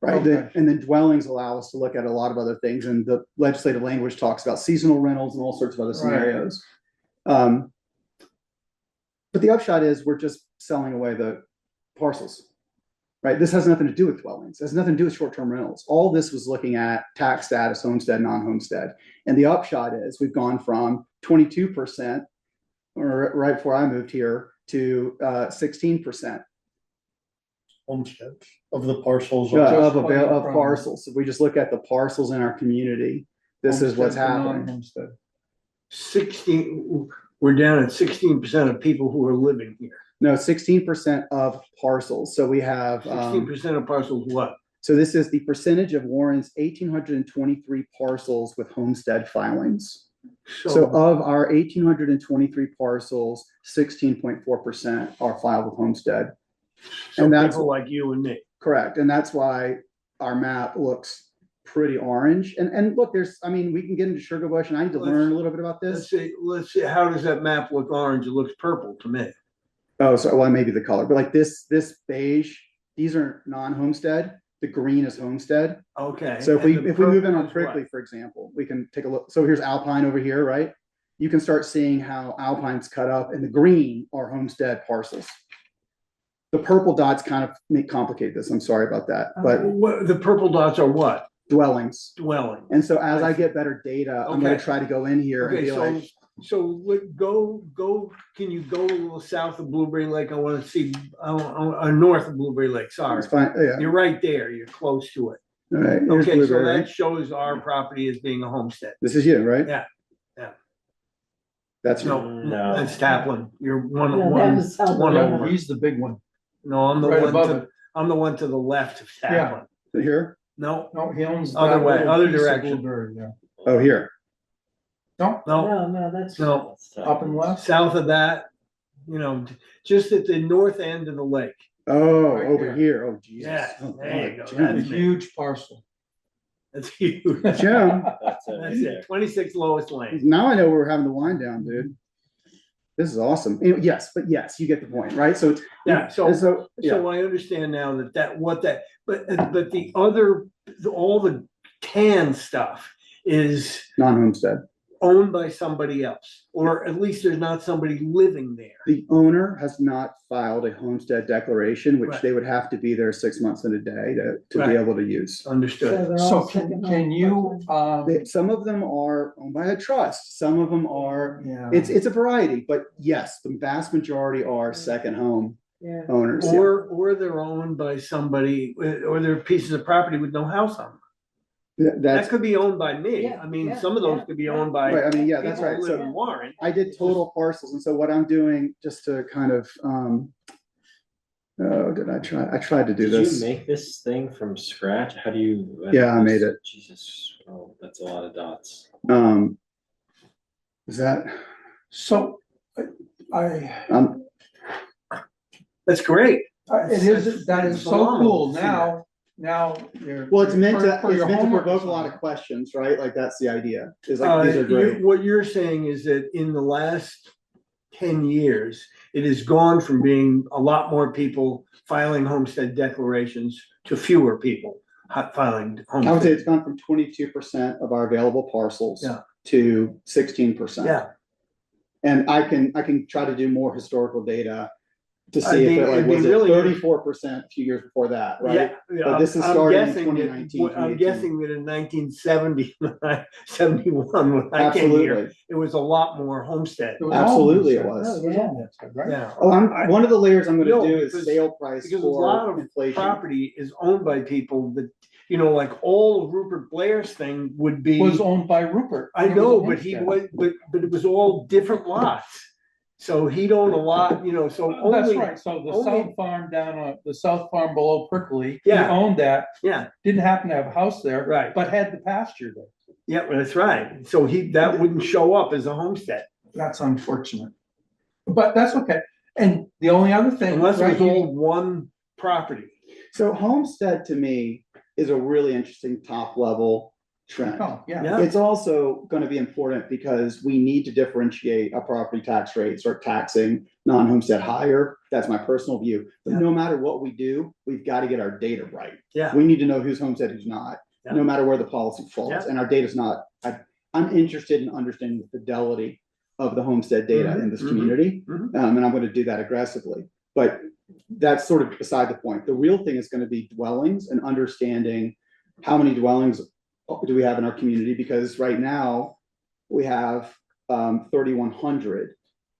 right? Okay. And then dwellings allow us to look at a lot of other things. And the legislative language talks about seasonal rentals and all sorts of other scenarios. But the upshot is we're just selling away the parcels, right? This has nothing to do with dwellings. It has nothing to do with short-term rentals. All this was looking at tax status, homestead, non-homestead. And the upshot is we've gone from 22%, or right before I moved here, to 16%. Homesteads of the parcels. Of parcels. If we just look at the parcels in our community, this is what's happening. Homestead. 16, we're down at 16% of people who are living here. No, 16% of parcels. So we have 16% of parcels what? So this is the percentage of Warren's 1,823 parcels with homestead filings. So of our 1,823 parcels, 16.4% are filed with homestead. So And that's people like you and me. correct. And that's why our map looks pretty orange. And look, I mean, we can get into Sugar Bush and I need to learn a little bit about this. Let's see, how does that map look orange? It looks purple to me. Oh, so well, maybe the color, but like this beige, these are non-homestead. The green is homestead. Okay. So if and we the move in purple on is Prickly, what? for example, we can take a look. So here's Alpine over here, right? You can start seeing how Alpine's cut up, and the green are homestead parcels. The purple dots kind of complicate this. I'm sorry about that, but What, the purple dots are what? dwellings. Dwelling. And so as I I see. get better data, I'm gonna Okay. try to go in here and Okay, be like, so can you go a little south of Blueberry Lake? I wanna see, north of Blueberry Lake, sorry. it's fine, yeah, You're right there, you're close to it. all right, here's Okay, so Blueberry. that shows our property as being a homestead. This is you, right? Yeah, yeah. That's you. No, that's Taplin. You're one, No, that one, was South one Dakota. over. He's the big one. No, I'm the Right one above to, it. I'm the one to the left of Taplin. Here? No, No, he owns. Other that way, little other piece of direction. Blueberry, yeah. Oh, here. No, no, No, that's. no. up and left. South of that, just at the north end of the lake. Oh, Right over here. here. Oh, Jesus. Yeah, Oh, there you God, go. Jim. A That's huge parcel. That's huge. Jim, That's it That's right it, there. 26 lowest lane. now I know we're having the wind down, dude. This is awesome. Yes, but yes, you get the point, right? So, Yeah, so, yeah, so I understand now but the other, all the tan stuff is non-homestead. owned by somebody else, or at least there's not somebody living there. The owner has not filed a homestead declaration, which Right. they would have to be there 6 months in a day to Right. be able to use. Understood. they're So all second can home. you, Some of them are owned by a trust, some of them are, yeah. it's a variety, but yes, the vast majority are second home Yeah. owners. yeah. Or they're owned by somebody, or they're pieces of property with no house on them. That That's, could be owned by me. Yeah, I mean, yeah, some of those yeah, could be yeah. owned by right, I mean, yeah, that's people right. who live So in Warren. I did total parcels, and so what I'm doing, just to kind of, oh, I tried to do Did this. you make this thing from scratch? How do you? Yeah, I made it. Jesus, oh, that's a lot of dots. Is that, So, I, That's great. it is, that is so Phenomenal cool. to see that. Now you're. well, it's meant for- to, for it's your meant to homework provoke a lot of assignment. questions, right? Like, that's the idea, is like, these are You- great. What you're saying is that in the last 10 years, it has gone from being a lot more people filing homestead declarations to fewer people filing I would say homestead. it's gone from 22% of our available parcels Yeah. to 16%. Yeah, And I can try to do more historical data to I'd see if be- it like, it'd be was it really- 34% a few years before that, right? yeah. But this is I'm starting in guessing 2019, I'm 2018. guessing that in 1970, 71, when I came here, Absolutely. it was a lot more homestead. It was Absolutely all it was. homestead. Oh, yeah. Homestead, right? Yeah. Oh, one of the layers I'm No, gonna do is because- sale price Because a lot for of inflation. property is owned by people that, like all of Rupert Blair's thing would be. Was owned by Rupert. I It was know, a but he homestead. was, but it was all different lots. So he'd own a lot, so That's only, right, so the only- south farm the south farm below Prickly, he Yeah. owned that, yeah, didn't happen to have a house there. Right. But had the pasture there. yeah, that's right. So that wouldn't show up as a homestead That's unfortunate. But that's okay. And the only other thing. unless it right, was all one property. So homestead to me is a really interesting top level trend. Oh, yeah. Yeah. It's also gonna be important because we need to differentiate our property tax rates, start taxing non-homestead higher. That's my personal view. But Yeah. no matter what we do, we've got to get our data right. Yeah. We need to know who's homestead, who's not, Yeah. no matter where the policy falls. Yeah. And our data's not, I'm interested in understanding the fidelity of the homestead data in this Mhm, community. mhm. And I'm gonna do that aggressively. But that's sort of beside the point. The real thing is gonna be dwellings and understanding how many dwellings do we have in our community? Because right now, we have 3,100.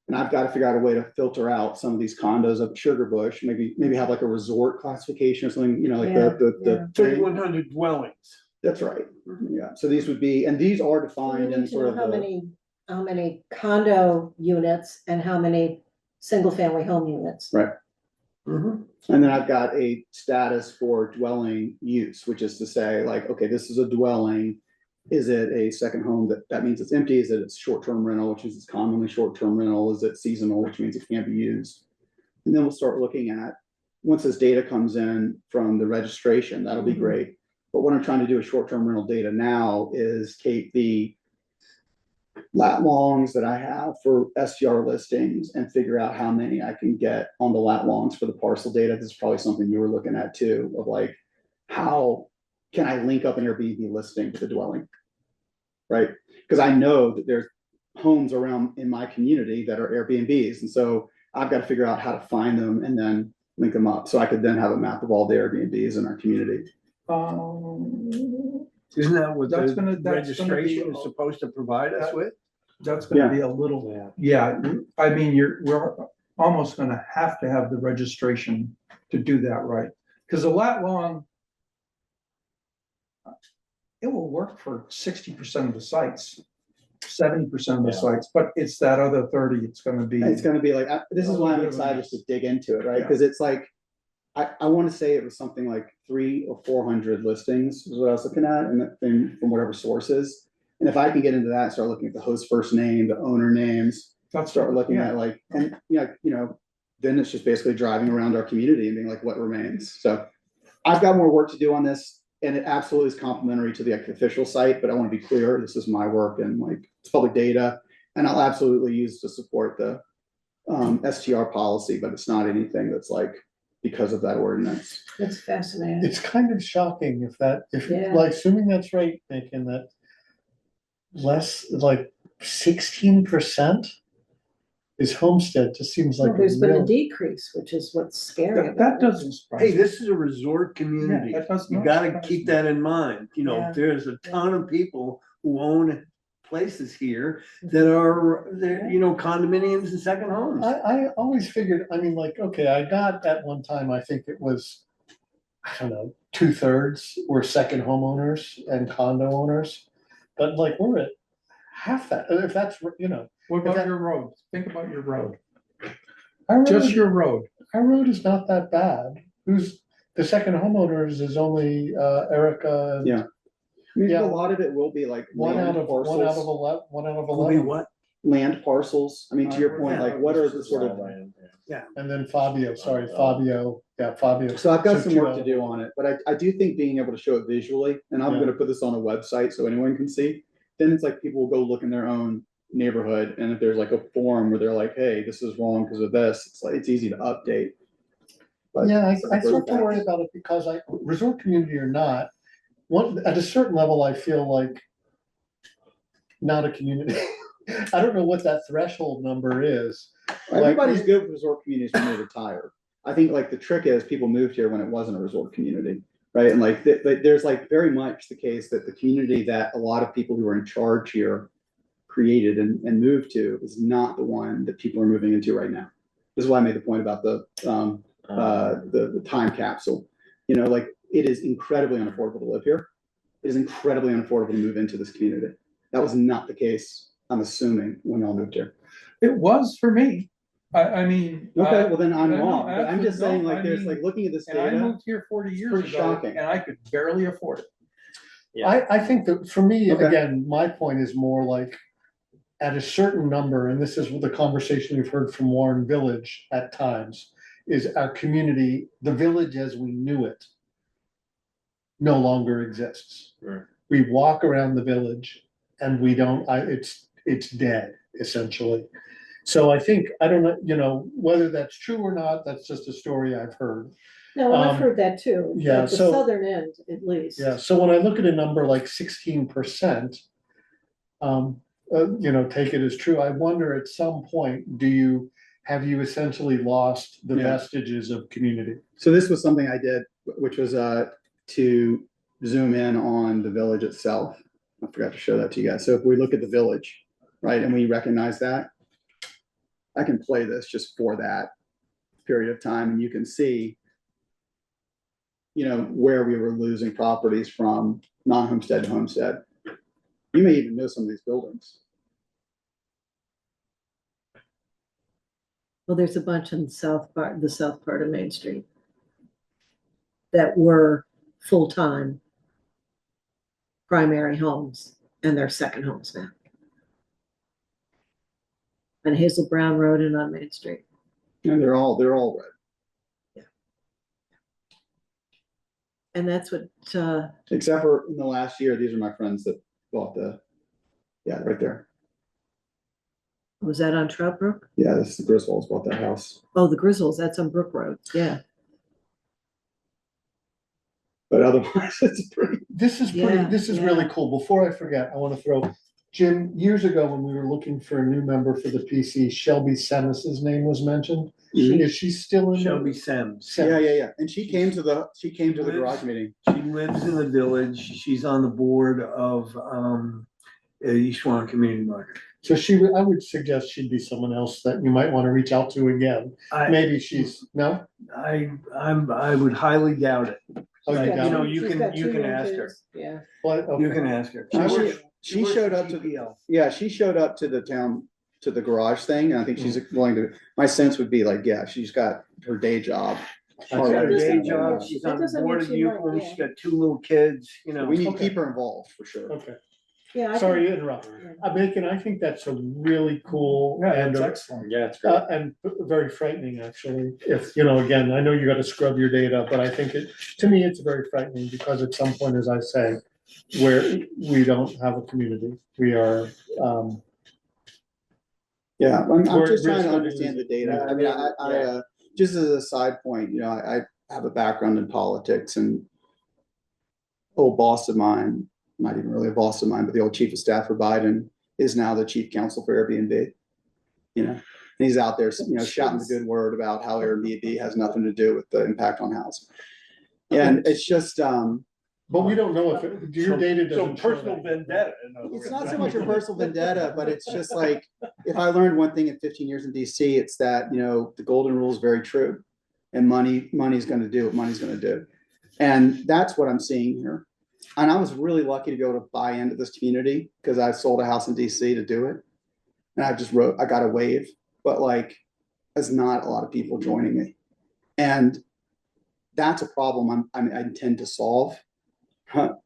And I've got to figure out a way to filter out some of these condos up Sugar Bush, maybe have like a resort classification or something, like Yeah, the. 3,100 dwellings. That's right. Yeah, so these would be, and these are We defined in need to sort know of how the, many condo units and how many single family home units. right. Mhm. And then I've got a status for dwelling use, which is to say, like, okay, this is a dwelling. Is it a second home that means it's empty? Is it it's short-term rental, which is commonly short-term rental? Is it seasonal, which means it can't be used? And then we'll start looking at, once this data comes in from the registration, that'll be great. But what I'm trying to do with short-term rental data now is take the lat longs that I have for STR listings and figure out how many I can get on the lat longs for the parcel data. This is probably something you were looking at too, of like, how can I link up an Airbnb listing to the dwelling? Right? Because I know that there's homes around in my community that are Airbnbs. And so I've got to figure out how to find them and then link them up. So I could then have a map of all the Airbnbs in our community. Isn't that what That's the gonna be- registration is supposed to provide us with? That's gonna be a little, yeah, I mean, we're almost gonna have to have the registration to do that right. Cause a lat long, it will work for 60% of the sites, 70% of the Yeah. sites, but it's that other 30, it's gonna be. It's gonna be like, this is why I'm excited to dig into it, right? Because it's like, I want to say it was something like 300 or 400 listings is what I was looking at, and from whatever sources. And if I can get into that, start looking at the host first name, the owner names, start looking at like, and then it's just basically driving around our community and being like, what remains? So I've got more work to do on this, and it absolutely is complementary to the official site, but I want to be clear, this is my work and like it's public data, and I'll absolutely use to support the STR policy, but it's not anything that's like because of that ordinance. That's fascinating. It's kind of shocking if Yeah. like, assuming that's right, making that less, like 16% is homestead, just seems like Well, a there's been a real. decrease, which is what's scary. That about it. doesn't surprise Hey, me. this is a resort community. Yeah, that does You not gotta surprise keep me. that in mind. You know, Yeah. there's a ton of people who own places here that are, they're, condominiums and second homes. I always figured, I mean, like, okay, I got at one time, I think it was, I don't know, 2/3 were second homeowners and condo owners. But like, we're at half that, if that's, What that- about your road? Think about your road, our just road, your road. our road is not that bad. Who's, the second homeowners is only Erica. and Yeah. I mean, Yeah. a lot of it will be like One out land of parcels, 11, 1 out of Will be 11. what? land parcels. I mean, to your point, Yeah. like what are the sort of, And then Fabio, Fabio. so I've got So some 2 work out to of do on it, but I do think being able to show it visually, and I'm Yeah. gonna put this on a website so anyone can see. Then it's like people will go look in their own neighborhood, and if there's like a forum where they're like, hey, this is wrong because of this, it's like, it's easy to update. But- Yeah, I start to worry about it because resort community or not, at a certain level, I feel like not a community. I don't know what that threshold number is. Everybody's good with resort communities when they retire. I think like the trick is people moved here when it wasn't a resort community, right? And like, there's like very much the case that the community that a lot of people who are in charge here created and moved to is not the one that people are moving into right now. This is why I made the point about the time capsule. Like it is incredibly unaffordable to live here. It is incredibly unaffordable to move into this community. That was not the case, I'm assuming, when y'all moved here. It was for me. I mean. Okay, well then I'm no, wrong, but I'm just saying, no, like, I there's mean, like, looking at this And I data, moved here 40 years pretty ago, shocking. and I could barely afford it. I think that for me, Okay. again, my point is more like at a certain number, and this is the conversation we've heard from Warren Village at times, is our community, the village as we knew it, no longer exists. Right. We walk around the village and we don't, it's dead, essentially. So I think, I don't know, whether that's true or not, that's just a story I've heard. No, I've Um, heard that too. yeah, At the so- southern end, at least. Yeah, so when I look at a number like 16%, take it as true, I wonder at some point, have you essentially lost the Yeah. vestiges of community? so this was something I did, which was to zoom in on the village itself. I forgot to show that to you guys. So if we look at the village, right, and we recognize that, I can play this just for that period of time, and you can see, where we were losing properties from non-homestead to homestead. You may even know some of these buildings. Well, there's a bunch in the south part of Main Street that were full-time primary homes, and they're second homes now. On Hazel Brown Road and on Main Street. And they're all red, And that's what, except for in the last year, these are my friends that bought yeah, right there. was that on Trout Brook? Yeah, this is the Griswolds bought that house. Oh, the Grizzles, that's on Brook Road, yeah. But otherwise, it's pretty. This is Yeah, really yeah. cool. Before I forget, I want to throw, Jim, years ago when we were looking for a new member for the PC, Shelby Semis's name was mentioned. Mhm. Is she still in? Shelby Sims. Yeah. And she came to the garage meeting. She lives in the village. She's on the board of East Swan Community Market. So I would suggest she'd be someone else that you might want to reach out to again. Maybe no? I would highly doubt it. Oh, you But, doubt you know, it? you can ask her. Yeah. What? You Okay. can ask her. She showed up to she showed up to the town, to the garage thing, and I think she's willing to, my sense would be like, yeah, she's got her day job. She's got a already. day mean- job. yeah, She's that on the doesn't board mean of she might, Euclid. yeah. She's got 2 little kids, you know. We need to Okay. keep her involved for sure. Okay. Yeah. Sorry to interrupt. Bacon, I think that's a really cool and, excellent. Yeah, it's great. and very frightening, actually. If, again, I know you gotta scrub your data, but I think to me, it's very frightening because at some point, as I say, where we don't have a community, we are, Yeah, I'm We're just trying to risking understand the losing. data. I mean, I just as a side point, I have a background in politics, and old boss of mine, not even really a boss of mine, but the old chief of staff for Biden is now the chief counsel for Airbnb. And he's out there, shouting the good word about how Airbnb has nothing to do with the impact on housing. And it's just, but we don't know if your data So doesn't. show personal that. vendetta. in other it's words. not so much a personal vendetta, but it's just like, if I learned one thing in 15 years in DC, it's that, the golden rule is very true. And money's gonna do what money's gonna do. And that's what I'm seeing here. And I was really lucky to be able to buy into this community because I sold a house in DC to do it. And I got a wave, but there's not a lot of people joining me. And that's a problem I intend to solve.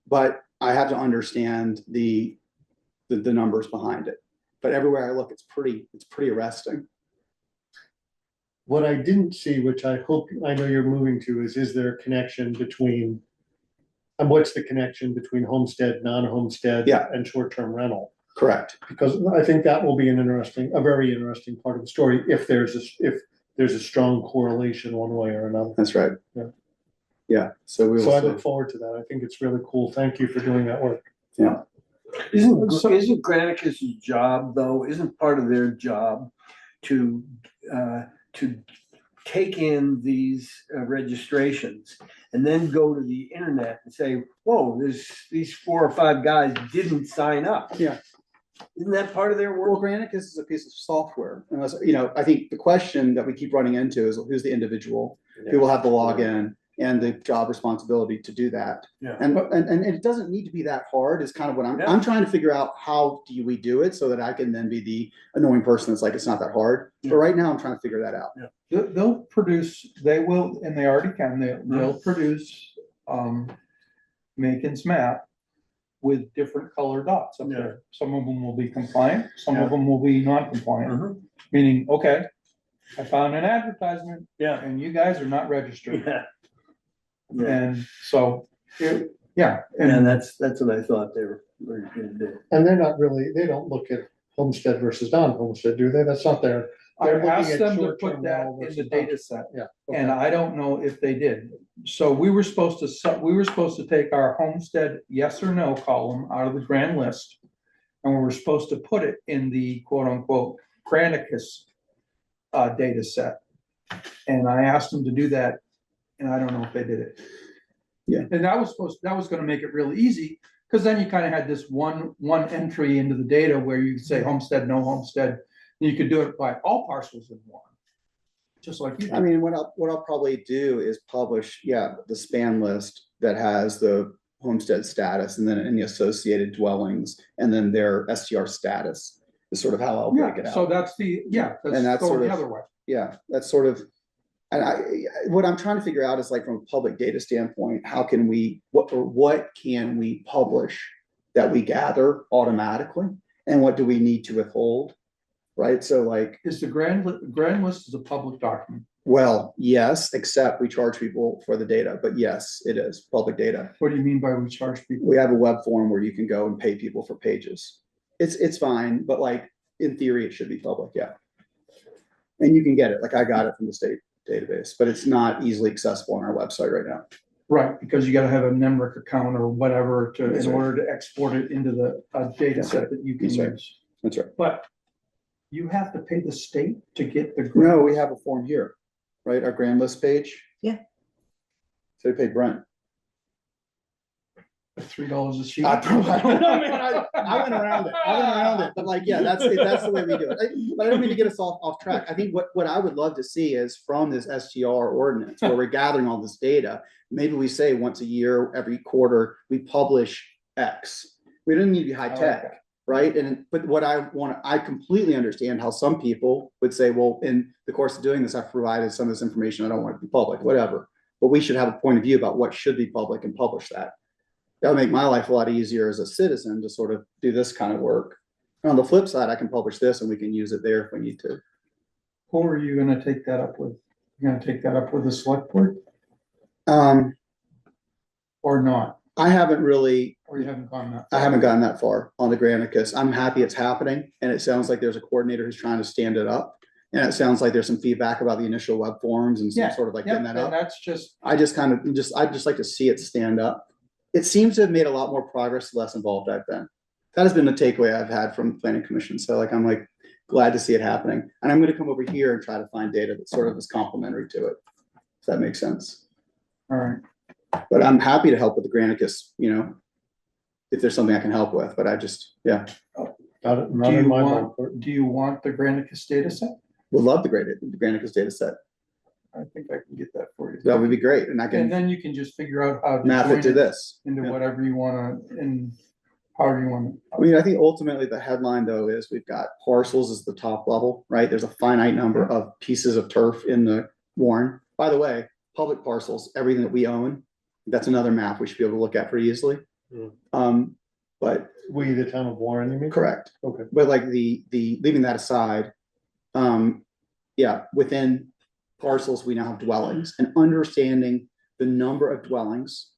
But I have to understand the numbers behind it. But everywhere I look, it's pretty arresting. What I didn't see, which I know you're moving to, is there a connection between, and what's the connection between homestead, non-homestead, Yeah. and short-term rental? Correct. Because I think that will be a very interesting part of the story if there's a strong correlation one way or another. That's right. Yeah. Yeah. So we So I will look see. forward to that. I think it's really cool. Thank you for doing that work. Yeah. Isn't Granicus's job, though, isn't part of their job to take in these registrations and then go to the internet and say, whoa, these 4 or 5 guys didn't sign up. Yeah. Isn't that part of their work? Well, Granicus is a piece of software. Unless, I think the question that we keep running into is who's the individual who will have the login and the job responsibility to do that. Yeah. And it doesn't need to be that hard is kind of what Yeah. I'm trying to figure out, how do we do it so that I can then be the annoying person that's like, it's not that hard. Yeah. But right now I'm trying to figure that out. They'll produce, they will, and they already can, they'll produce, Macon's map with different color dots up Yeah. there. Some of them will be compliant, some Yeah. of them will be non-compliant, Mhm. meaning, okay, I found an advertisement Yeah. and you guys are not registered. Yeah. Yeah. And so, yeah. And that's what I thought they were gonna do. And they don't look at homestead versus non-homestead, do they? That's not their. I they're looking asked at them to short-term put that rental in the versus data set. Yeah. And okay. I don't know if they did. So we were supposed to take our homestead yes or no column out of the grand list. And we were supposed to put it in the quote unquote Granicus data set. And I asked them to do that, and I don't know if they did it. Yeah. And that was gonna make it really easy, because then you kind of had this one entry into the data where you could say homestead, no homestead. And you could do it by all parcels in one. Just like you did. I mean, what I'll probably do is publish, the span list that has the homestead status and then any associated dwellings and then their STR status is sort of how I'll break it Yeah, so out. that's And that's going sort the of- other way. yeah, that's sort of, and what I'm trying to figure out is like from a public data standpoint, how can we, what can we publish that we gather automatically? And what do we need to withhold? Right, so like, Is the grand list is a public document. well, yes, except we charge people for the data, but yes, it is public data. What do you mean by we charge people? We have a web form where you can go and pay people for pages. It's fine, but like, in theory, it should be public, yeah. And you can get it, like I got it from the state database, but it's not easily accessible on our website right now. Right, because you gotta have a NEMRIC account or whatever to, That's in right. order to export it into the, data That's set right. that you can That's right. use. That's right. But you have to pay the state to get the. No, we have a form here, right? Our grand list page. Yeah. So we pay Brent. $3 a sheet. I don't know, man. I went around it, but like, yeah, that's the way we do it. But I don't mean to get us off track. I think what I would love to see is from this STR ordinance where we're gathering all this data, maybe we say once a year, every quarter, we publish X. We don't need to be high tech, right? But what I completely understand how some people would say, well, in the course of doing this, I've provided some of this information. I don't want it to be public, whatever. But we should have a point of view about what should be public and publish that. That'll make my life a lot easier as a citizen to sort of do this kind of work. And on the flip side, I can publish this and we can use it there if we need to. Who are you gonna take that up with? You're gonna take that up with the select board or not? I haven't really, Or you haven't gone that? I haven't gotten that far on the Granicus. I'm happy it's happening. And it sounds like there's a coordinator who's trying to stand it up. And it sounds like there's some feedback about the initial web forms and some Yeah, sort of like Yeah, getting that and up. that's just, I'd just like to see it stand up. It seems to have made a lot more progress, the less involved I've been. That has been the takeaway I've had from the planning commission. So like, I'm like glad to see it happening. And I'm gonna come over here and try to find data that sort of is complementary to it. If that makes sense. all right. But I'm happy to help with the Granicus, if there's something I can help with, but I just, yeah, Not, not Do in you my want, ballpark. do you want the Granicus data set? would love the Granicus data set. I think I can get that for you. That would be great. And I And can then you can just figure out how to map it join to this. into Yeah. whatever you wanna, and however you wanna. I mean, I think ultimately the headline though is we've got parcels as the top level, right? There's a finite number of pieces of turf in the Warren. By the way, public parcels, everything that we own, that's another map we should be able to look at pretty easily. But We, the town of Warren, you mean? correct. Okay. But like the leaving that aside, yeah, within parcels, we now have dwellings and understanding the number of dwellings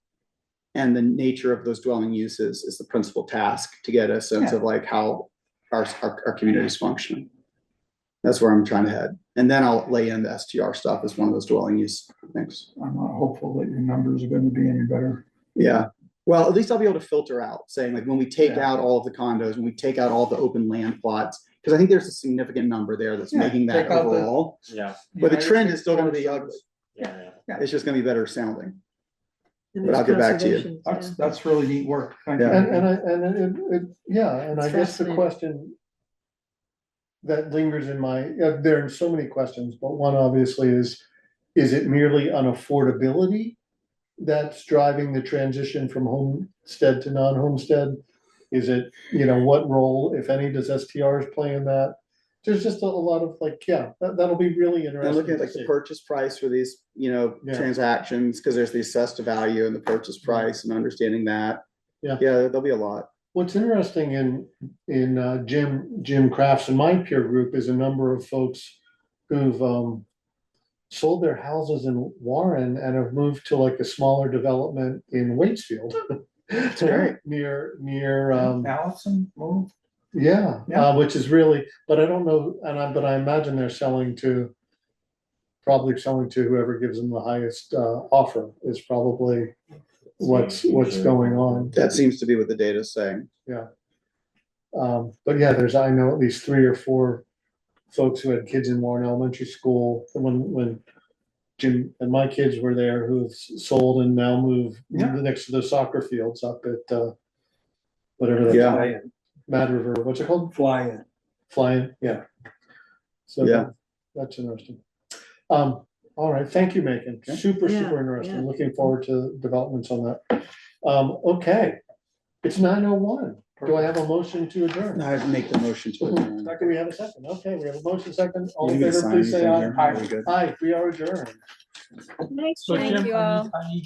and the nature of those dwelling uses is the principal task to get a sense of like how our community is functioning. That's where I'm trying to head. And then I'll lay in the STR stuff as one of those dwelling use things. I'm not hopeful that your numbers are gonna be any better. Yeah. Well, at least I'll be able to filter out saying like when we take Yeah. out all of the condos, when we take out all the open land plots, because I think there's a significant number there that's Yeah, making that take out the- overall. Yeah, But the United trend is States still gonna Forest be ugly. Service. yeah. It's just gonna be better sounding. And But I'll there's get back to you. conservation, yeah. That's really neat work. Thank you. Yeah. And I It's guess the fascinating. question that lingers in there are so many questions, but one obviously is it merely unaffordability that's driving the transition from homestead to non-homestead? Is it, what role, if any, does STRs play in that? There's just a lot of that'll be really And interesting. looking at to like the see. purchase price for these, Yeah. transactions, because there's the assessed value and the purchase price and understanding that. Yeah. Yeah, there'll be a lot. What's interesting in Jim Crafts and my peer group is a number of folks who've sold their houses in Warren and have moved to like a smaller development in Waitsfield. That's great. Near Allison, move. yeah, Yeah. which is really, but I don't know, but I imagine they're probably selling to whoever gives them the highest offer is probably what's going on. That seems to be what the data is saying. But yeah, I know at least 3 or 4 folks who had kids in Warren Elementary School when Jim and my kids were there who have sold and now moved Yeah. next to the soccer fields up at whatever that's Yeah. called, Mad River, what's it called? Fly in. Flying, yeah. So Yeah. that's interesting. All right, thank you, Macon. Okay. Super Yeah, interesting. yeah. Looking forward to developments on that. Okay, it's 9:01. Do I have a motion to adjourn? I make the motion to adjourn. Second, we have a second. Okay, we have a motion second. All You in need me to favor, sign please say anything aye. here? Are we good? Aye, we are adjourned. So Thank Jim, you all. I need